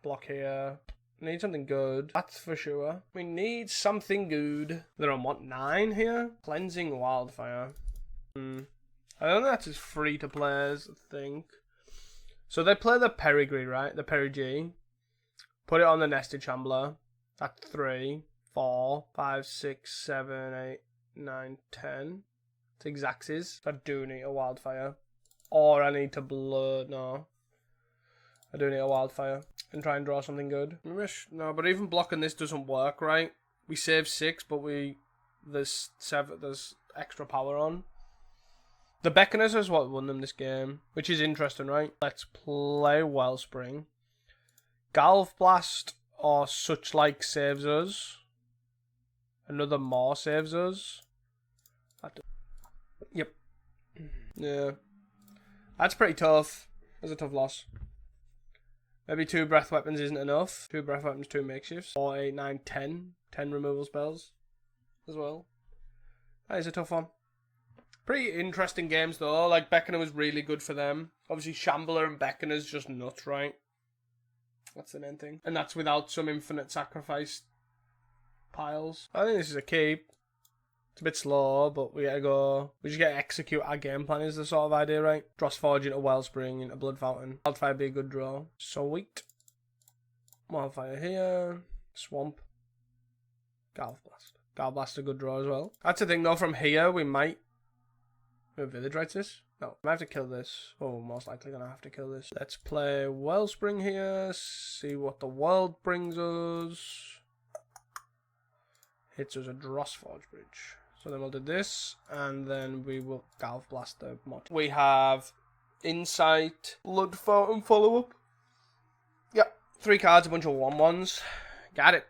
Block here. Need something good. That's for sure. We need something good. They're on what, 9 here? Cleansing Wildfire. I don't think that's as free to players, I think. So they play the Perigee, right? The Perigee. Put it on the Nested Shambler. That's 3, 4, 5, 6, 7, 8, 9, 10. It's Xaxes. I do need a Wildfire. Or I need to blood. No. I do need a Wildfire. And try and draw something good. No, but even blocking this doesn't work, right? We save 6, but there's extra power on. The Beckoners is what won them this game, which is interesting, right? Let's play Wellspring. Galv Blast or such like saves us. Another more saves us. Yep. Yeah. That's pretty tough. That's a tough loss. Maybe 2 breath weapons isn't enough. 2 breath weapons, 2 makeshifts. 4, 8, 9, 10. 10 removal spells as well. That is a tough one. Pretty interesting games though. Like Beckoner was really good for them. Obviously Shambler and Beckoner's just nuts, right? That's the main thing. And that's without some infinite sacrifice piles. I think this is a keep. It's a bit slow, but we gotta go. We just gotta execute our game plan is the sort of idea, right? Drossforge into Wellspring, into Blood Fountain. Wildfire be a good draw. Sweet. Wildfire here. Swamp. Galv Blast. Galv Blast a good draw as well. That's the thing though, from here we might... Village rights this? No, I have to kill this. Oh, most likely gonna have to kill this. Let's play Wellspring here. See what the world brings us. Hits us a Drossforge Bridge. So then we'll do this, and then we will Galv Blast the mod. We have Insight, Blood Fountain follow-up. Yep, 3 cards, a bunch of 1-1s. Got it.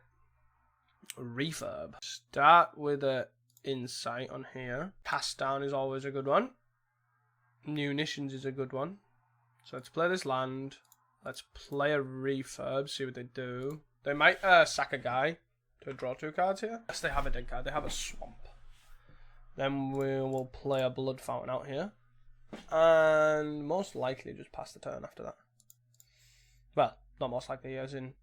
Refurb. Start with a Insight on here. Cast down is always a good one. Munitions is a good one. So let's play this land. Let's play a Refurb, see what they do. They might sack a guy to draw 2 cards here. Yes, they have a dead card. They have a Swamp. Then we will play a Blood Fountain out here. And most likely just pass the turn after that. Well, not most likely, as in...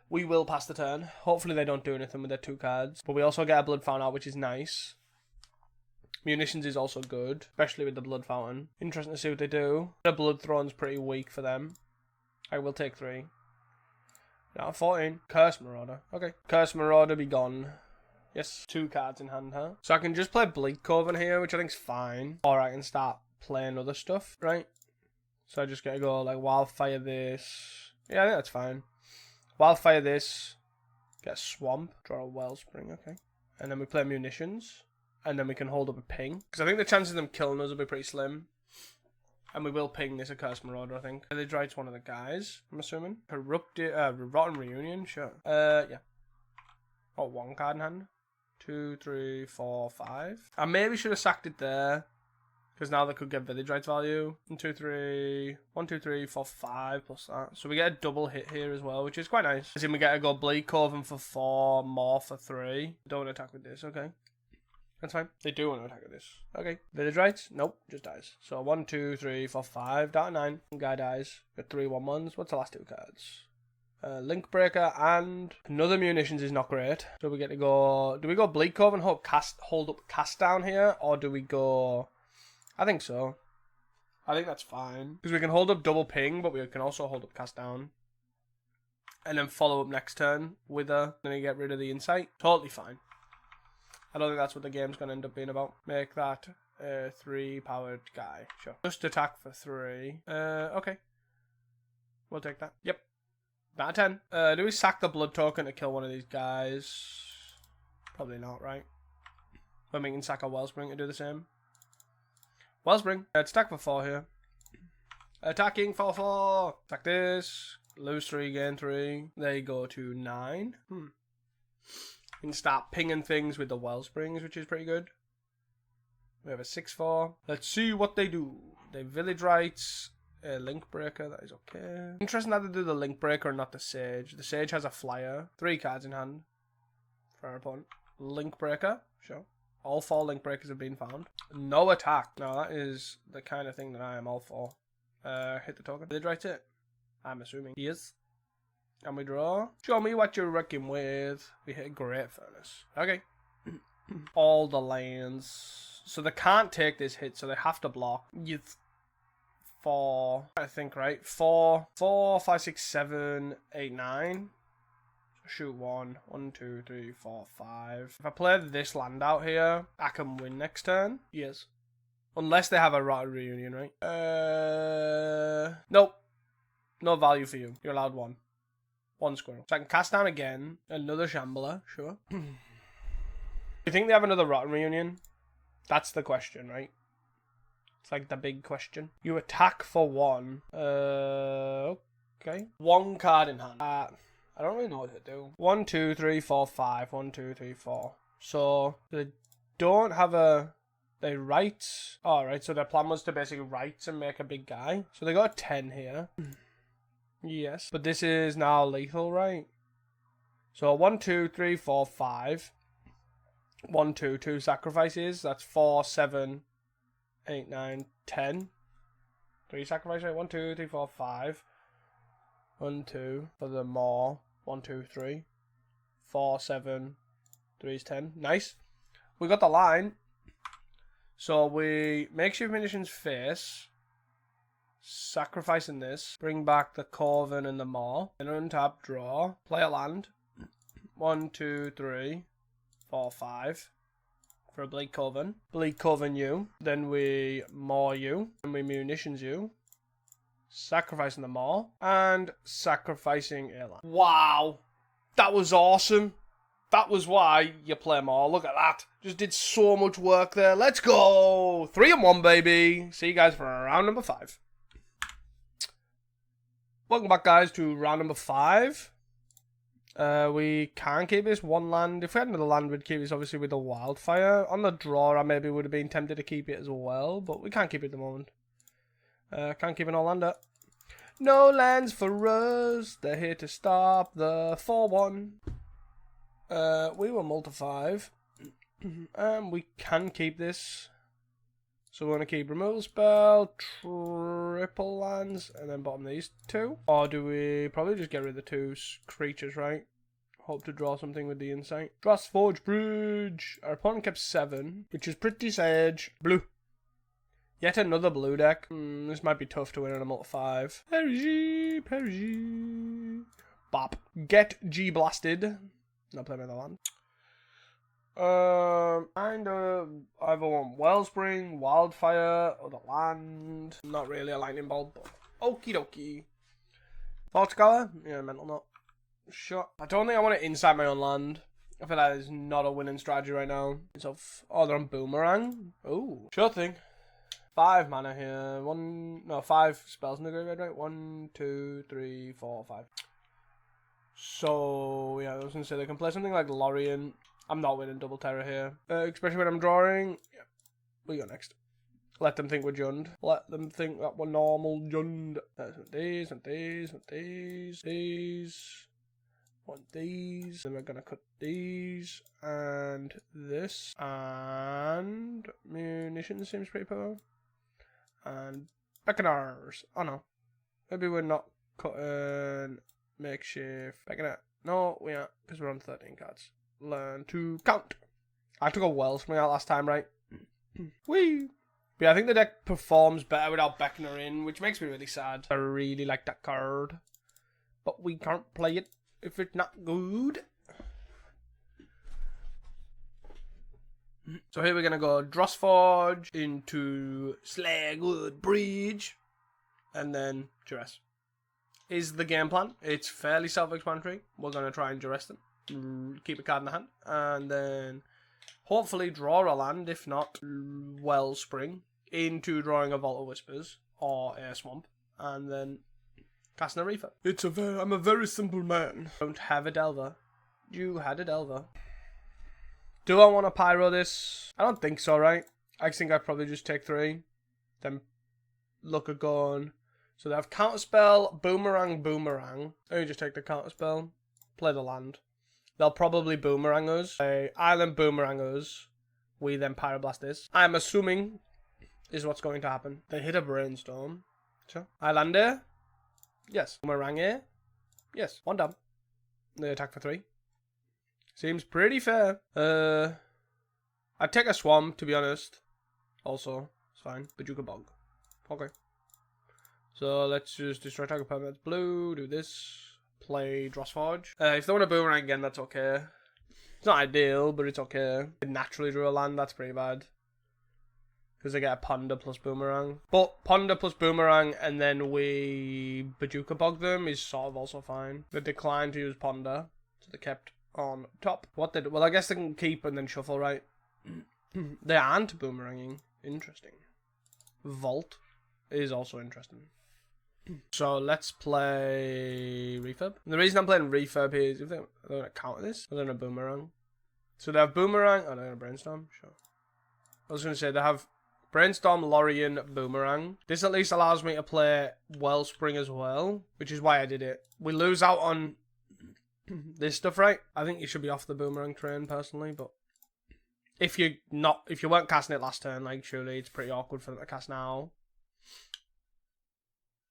We will pass the turn. Hopefully they don't do anything with their 2 cards. But we also get a Blood Fountain out, which is nice. Munitions is also good, especially with the Blood Fountain. Interesting to see what they do. The Blood Throne's pretty weak for them. I will take 3. Now 14. Curse Marauder. Okay. Curse Marauder be gone. Yes. 2 cards in hand, huh? So I can just play Bleak Coven here, which I think's fine. Or I can start playing other stuff, right? So I just gotta go like Wildfire this. Yeah, I think that's fine. Wildfire this. Get a Swamp. Draw a Wellspring, okay. And then we play Munitions. And then we can hold up a ping. Because I think the chances of them killing us will be pretty slim. And we will ping this Accursed Marauder, I think. They drives one of the guys, I'm assuming. Rotten Reunion, sure. Yeah. Oh, 1 card in hand. 2, 3, 4, 5. I maybe should have sacked it there. Because now they could get village rights value. 1, 2, 3. 1, 2, 3, 4, 5 plus that. So we get a double hit here as well, which is quite nice. As in we get to go Bleak Coven for 4, more for 3. Don't attack with this, okay. That's fine. They do want to attack with this. Okay. Village rights? Nope, just dies. So 1, 2, 3, 4, 5. Down to 9. Guy dies. Got 3 1/1s. What's the last 2 cards? Link Breaker and another munitions is not great. So we get to go. Do we go Bleak Coven, hold up cast down here? Or do we go. I think so. I think that's fine. Because we can hold up double ping, but we can also hold up cast down. And then follow up next turn with a... Then you get rid of the insight. Totally fine. I don't think that's what the game's going to end up being about. Make that a 3-powered guy. Sure. Just attack for 3. Okay. We'll take that. Yep. About 10. Do we sack the blood token to kill one of these guys? Probably not, right? But we can sack a Wellspring to do the same. Wellspring. Attack for 4 here. Attacking for 4. Attack this. Lose 3, gain 3. They go to 9. You can start pinging things with the Wellsprings, which is pretty good. We have a 6-4. Let's see what they do. They village rights. Link Breaker, that is okay. Interesting that they do the Link Breaker and not the Sage. The Sage has a flyer. 3 cards in hand. For our opponent. Link Breaker, sure. All 4 Link Breakers have been found. No attack. Now that is the kind of thing that I am all for. Hit the token. Did write it? I'm assuming. He is. And we draw. Show me what you're working with. We hit Great Furnace. Okay. All the lands. So they can't take this hit, so they have to block. 4, I think, right? 4, 5, 6, 7, 8, 9. Shoot 1, 1, 2, 3, 4, 5. If I play this land out here, I can win next turn. Yes. Unless they have a Rotten Reunion, right? Nope. No value for you. You're allowed 1. 1 squirrel. So I can cast down again. Another Shambler, sure. Do you think they have another Rotten Reunion? That's the question, right? It's like the big question. You attack for 1. Okay. 1 card in hand. I don't really know what to do. 1, 2, 3, 4, 5. 1, 2, 3, 4. So they don't have a. They write. Oh, right. So their plan was to basically write and make a big guy. So they got a 10 here. Yes. But this is now lethal, right? So 1, 2, 3, 4, 5. 1, 2, 2 sacrifices. That's 4, 7, 8, 9, 10. 3 sacrifices. Right? 1, 2, 3, 4, 5. 1, 2 for the more. 1, 2, 3. 4, 7. 3 is 10. Nice. We got the line. So we makeshift munitions face. Sacrificing this. Bring back the Coven and the Maw. And untap, draw. Play a land. 1, 2, 3, 4, 5. For a Bleak Coven. Bleak Coven you. Then we Maw you. And we munitions you. Sacrificing the Maw. And sacrificing a land. Wow. That was awesome. That was why you play Maw. Look at that. Just did so much work there. Let's go. 3-1, baby. See you guys for round number 5. Welcome back, guys, to round number 5. We can keep this 1 land. If we had another land, we'd keep this obviously with the Wildfire. On the draw, I maybe would have been tempted to keep it as well, but we can't keep it at the moment. Can't keep an all-lander. No lands for us. They're here to stop the 4-1. We will multi-5. We can keep this. So we're going to keep removal spell, triple lands, and then bottom these 2. Or do we probably just get rid of the 2 creatures, right? Hope to draw something with the insight. Dross Forge Bridge. Our opponent kept 7, which is pretty sage. Blue. Yet another blue deck. This might be tough to win on a multi-5. Perigi. Bop. Get G blasted. Not playing another land. Kind of either want Wellspring, Wildfire, or the land. Not really a lightning bolt, but okie dokie. Thought Scholar? Yeah, mental note. Sure. I don't think I want to insight my own land. I feel that is not a winning strategy right now. So, oh, they're on Boomerang. Oh, sure thing. 5 mana here. 5 spells in the graveyard, right? 1, 2, 3, 4, 5. So, yeah, I was going to say they can play something like Lorien. I'm not winning double terror here. Especially when I'm drawing. Yeah, we go next. Let them think we're Jund. Let them think that we're normal Jund. These and these and these. Want these. Then we're gonna cut these and this. And munitions seems pretty poor. And Beckoners. Oh no. Maybe we're not cutting makeshift Beckoner. No, we aren't, because we're on 13 cards. Learn to count. I took a Wellspring out last time, right? Whee! But yeah, I think the deck performs better without Beckoner in, which makes me really sad. I really like that card. But we can't play it if it's not good. So here we're going to go Drossforge into Slagwood Bridge. And then Duress. Is the game plan. It's fairly self-explanatory. We're going to try and Duress them. Keep a card in the hand. And then hopefully draw a land, if not Wellspring, into drawing a Vault of Whispers or a Swamp. And then casting a Reefer. I'm a very simple man. Don't have a Delver. You had a Delver. Do I want to Pyro this? I don't think so, right? I think I'd probably just take 3. Then look at going. So they have Counterspell, Boomerang, Boomerang. Let me just take the Counterspell. Play the land. They'll probably Boomerang us. Island Boomerang us. We then Pyroblast this. I'm assuming is what's going to happen. They hit a Brainstorm. Sure. Islander? Yes. Boomerang here? Yes. 1 down. They attack for 3. Seems pretty fair. I'd take a Swamp, to be honest. Also, it's fine. Bajuka Bog. Okay. So let's just destroy target permanent blue, do this, play Drossforge. If they want to Boomerang again, that's okay. It's not ideal, but it's okay. They naturally drew a land, that's pretty bad. Because they get a Ponder plus Boomerang. But Ponder plus Boomerang and then we Bajuka Bog them is sort of also fine. They declined to use Ponder, so they kept on top. What they do? Well, I guess they can keep and then shuffle, right? They aren't Boomeranging. Interesting. Vault is also interesting. So let's play Refurb. And the reason I'm playing Refurb is if they're going to counter this, they're going to Boomerang. So they have Boomerang. Oh, they're going to Brainstorm. Sure. I was going to say they have Brainstorm, Lorien, Boomerang. This at least allows me to play Wellspring as well, which is why I did it. We lose out on this stuff, right? I think you should be off the Boomerang train personally, but if you weren't casting it last turn, like surely it's pretty awkward for them to cast now.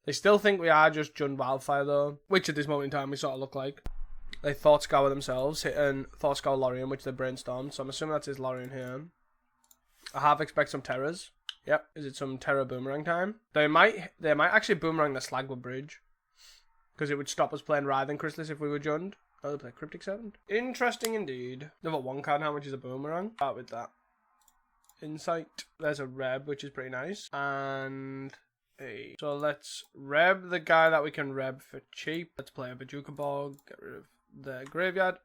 They still think we are just Jund Wildfire though, which at this moment in time we sort of look like. They Thought Scour themselves, hitting Thought Scour Lorien, which they Brainstormed, so I'm assuming that's his Lorien here. I half expect some Terrors. Yep, is it some Terror Boomerang time? They might actually Boomerang the Slagwood Bridge, because it would stop us playing Writhing Chrysalis if we were Jund. Oh, they play Cryptic Servant. Interesting indeed. They've got 1 card now, which is a Boomerang. Start with that. Insight. There's a Reb, which is pretty nice. And so let's Reb the guy that we can Reb for cheap. Let's play a Bajuka Bog. Get rid of the graveyard.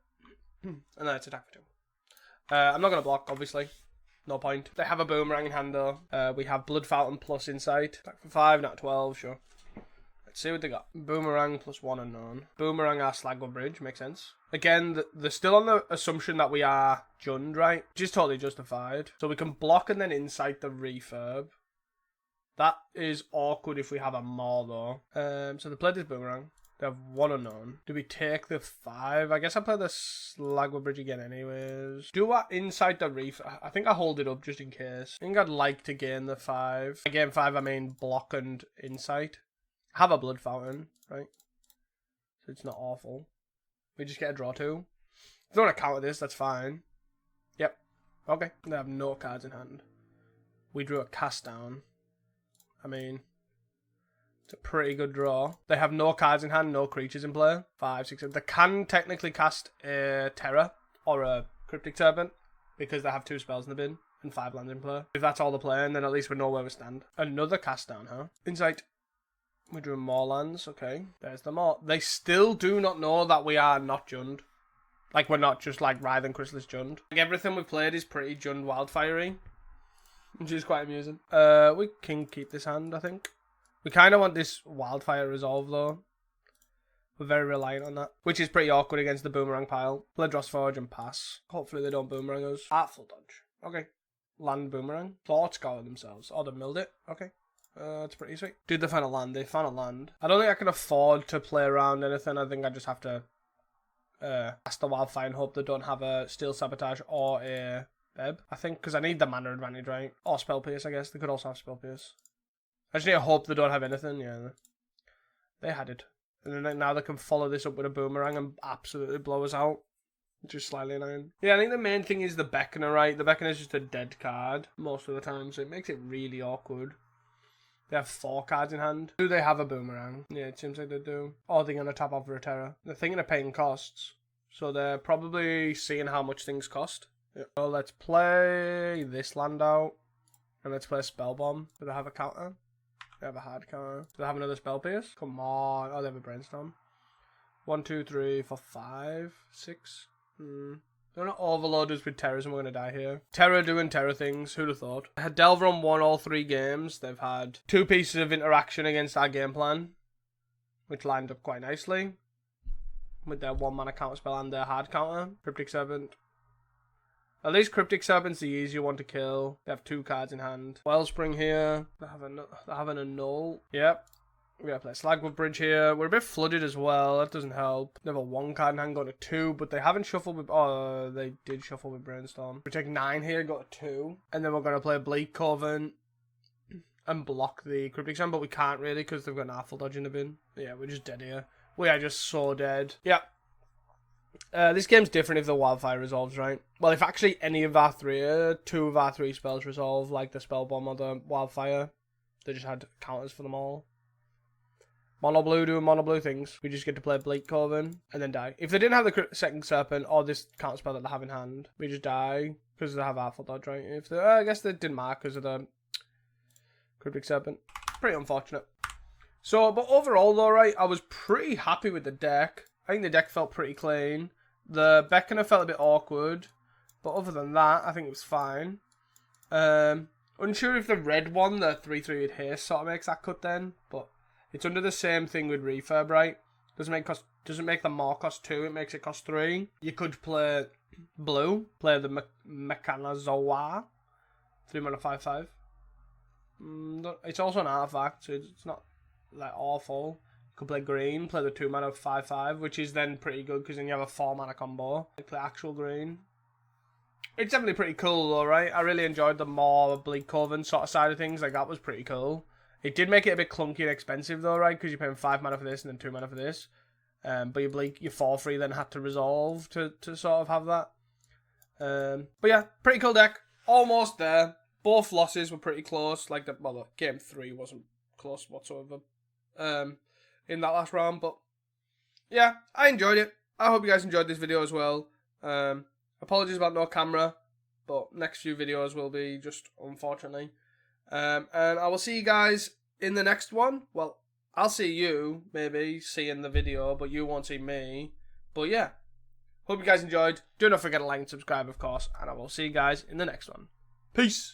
And then let's attack for 2. I'm not going to block, obviously. No point. They have a Boomerang in hand though. We have Blood Fountain plus Insight. Attack for 5, not 12, sure. Let's see what they got. Boomerang plus 1 unknown. Boomerang our Slagwood Bridge, makes sense. Again, they're still on the assumption that we are Jund, right? Which is totally justified. So we can block and then Insight the Refurb. That is awkward if we have a more though. So they played this Boomerang. They have 1 unknown. Do we take the 5? I guess I play the Slagwood Bridge again anyways. Do I Insight the Refurb? I think I hold it up just in case. I think I'd like to gain the 5. I gain 5, I mean block and Insight. Have a Blood Fountain, right? So it's not awful. We just get a draw 2. If they want to counter this, that's fine. Yep. Okay. They have no cards in hand. We drew a Cast Down. I mean, it's a pretty good draw. They have no cards in hand, no creatures in play. 5, 6, 7. They can technically cast a Terror or a Cryptic Serpent because they have 2 spells in the bin and 5 lands in play. If that's all they're playing, then at least we know where we stand. Another Cast Down, huh? Insight. We drew more lands, okay. There's the more. They still do not know that we are not Jund. Like, we're not just like Writhing Chrysalis Jund. Like, everything we've played is pretty Jund Wildfire-y, which is quite amusing. We can keep this hand, I think. We kind of want this Wildfire resolve, though. We're very reliant on that, which is pretty awkward against the boomerang pile. Rakdos Warpmerge and pass. Hopefully they don't boomerang us. Artful dodge. Okay. Land boomerang. Thought scoured themselves. Oh, they milled it. Okay. That's pretty sweet. Dude, they found a land. They found a land. I don't think I can afford to play around anything. I think I just have to ask the Wildfire and hope they don't have a Steel Sabotage or a Beb. I think, because I need the mana advantage, right? Or Spell Pierce, I guess. They could also have Spell Pierce. I just need to hope they don't have anything. Yeah, they had it. And then now they can follow this up with a boomerang and absolutely blow us out. Which is slightly annoying. Yeah, I think the main thing is the Beckoner, right? The Beckoner is just a dead card most of the time, so it makes it really awkward. They have 4 cards in hand. Do they have a boomerang? Yeah, it seems like they do. Or they're going to tap off for a terror. They're thinking of paying costs. So they're probably seeing how much things cost. Yeah. So let's play this land out. And let's play Spell Bomb. Do they have a counter? They have a hard counter. Do they have another Spell Pierce? Come on. Oh, they have a Brainstorm. 1, 2, 3, 4, 5, 6. They're not overloaders with terrors and we're going to die here. Terror doing terror things. Who'd have thought? Delver on won all 3 games. They've had 2 pieces of interaction against our game plan, which lined up quite nicely with their 1 mana counter spell and their hard counter. Cryptic Serpent. At least Cryptic Serpent's the easier one to kill. They have 2 cards in hand. Wellspring here. They're having a null. Yep. We're going to play Slagwood Bridge here. We're a bit flooded as well. That doesn't help. They have a 1 card in hand, got a 2, but they haven't shuffled with... Oh, they did shuffle with Brainstorm. We take 9 here, got a 2. And then we're going to play Bleak Coven and block the Cryptic Serpent, but we can't really because they've got an Artful Dodge in the bin. Yeah, we're just dead here. We are just so dead. Yeah. This game's different if the Wildfire resolves, right? Well, if actually any of our 2 of our 3 spells resolve, like the Spell Bomb or the Wildfire, they just had counters for them all. Mono blue doing mono blue things. We just get to play Bleak Coven and then die. If they didn't have the second Serpent or this counter spell that they have in hand, we just die because they have Artful Dodge, right? If they, I guess they didn't mark because of the Cryptic Serpent. Pretty unfortunate. So, but overall though, right, I was pretty happy with the deck. I think the deck felt pretty clean. The Beckoner felt a bit awkward, but other than that, I think it was fine. Unsure if the red one, the 3/3 with haste, sort of makes that cut then, but it's under the same thing with Refurb, right? Doesn't make them more cost 2, it makes it cost 3. You could play blue, play the Mechanozoa, 3 mana 5/5. It's also an artifact, so it's not like awful. You could play green, play the 2 mana 5/5, which is then pretty good because then you have a 4 mana combo. You play actual green. It's definitely pretty cool though, right? I really enjoyed the more Bleak Coven sort of side of things. Like that was pretty cool. It did make it a bit clunky and expensive though, right? Because you're paying 5 mana for this and then 2 mana for this. But your 4/3 then had to resolve to sort of have that. But yeah, pretty cool deck. Almost there. Both losses were pretty close. Like the game 3 wasn't close whatsoever. In that last round, but yeah, I enjoyed it. I hope you guys enjoyed this video as well. Apologies about no camera, but next few videos will be just unfortunately. And I will see you guys in the next one. Well, I'll see you, maybe, seeing the video, but you won't see me. But yeah, hope you guys enjoyed. Do not forget to like and subscribe, of course, and I will see you guys in the next one. Peace!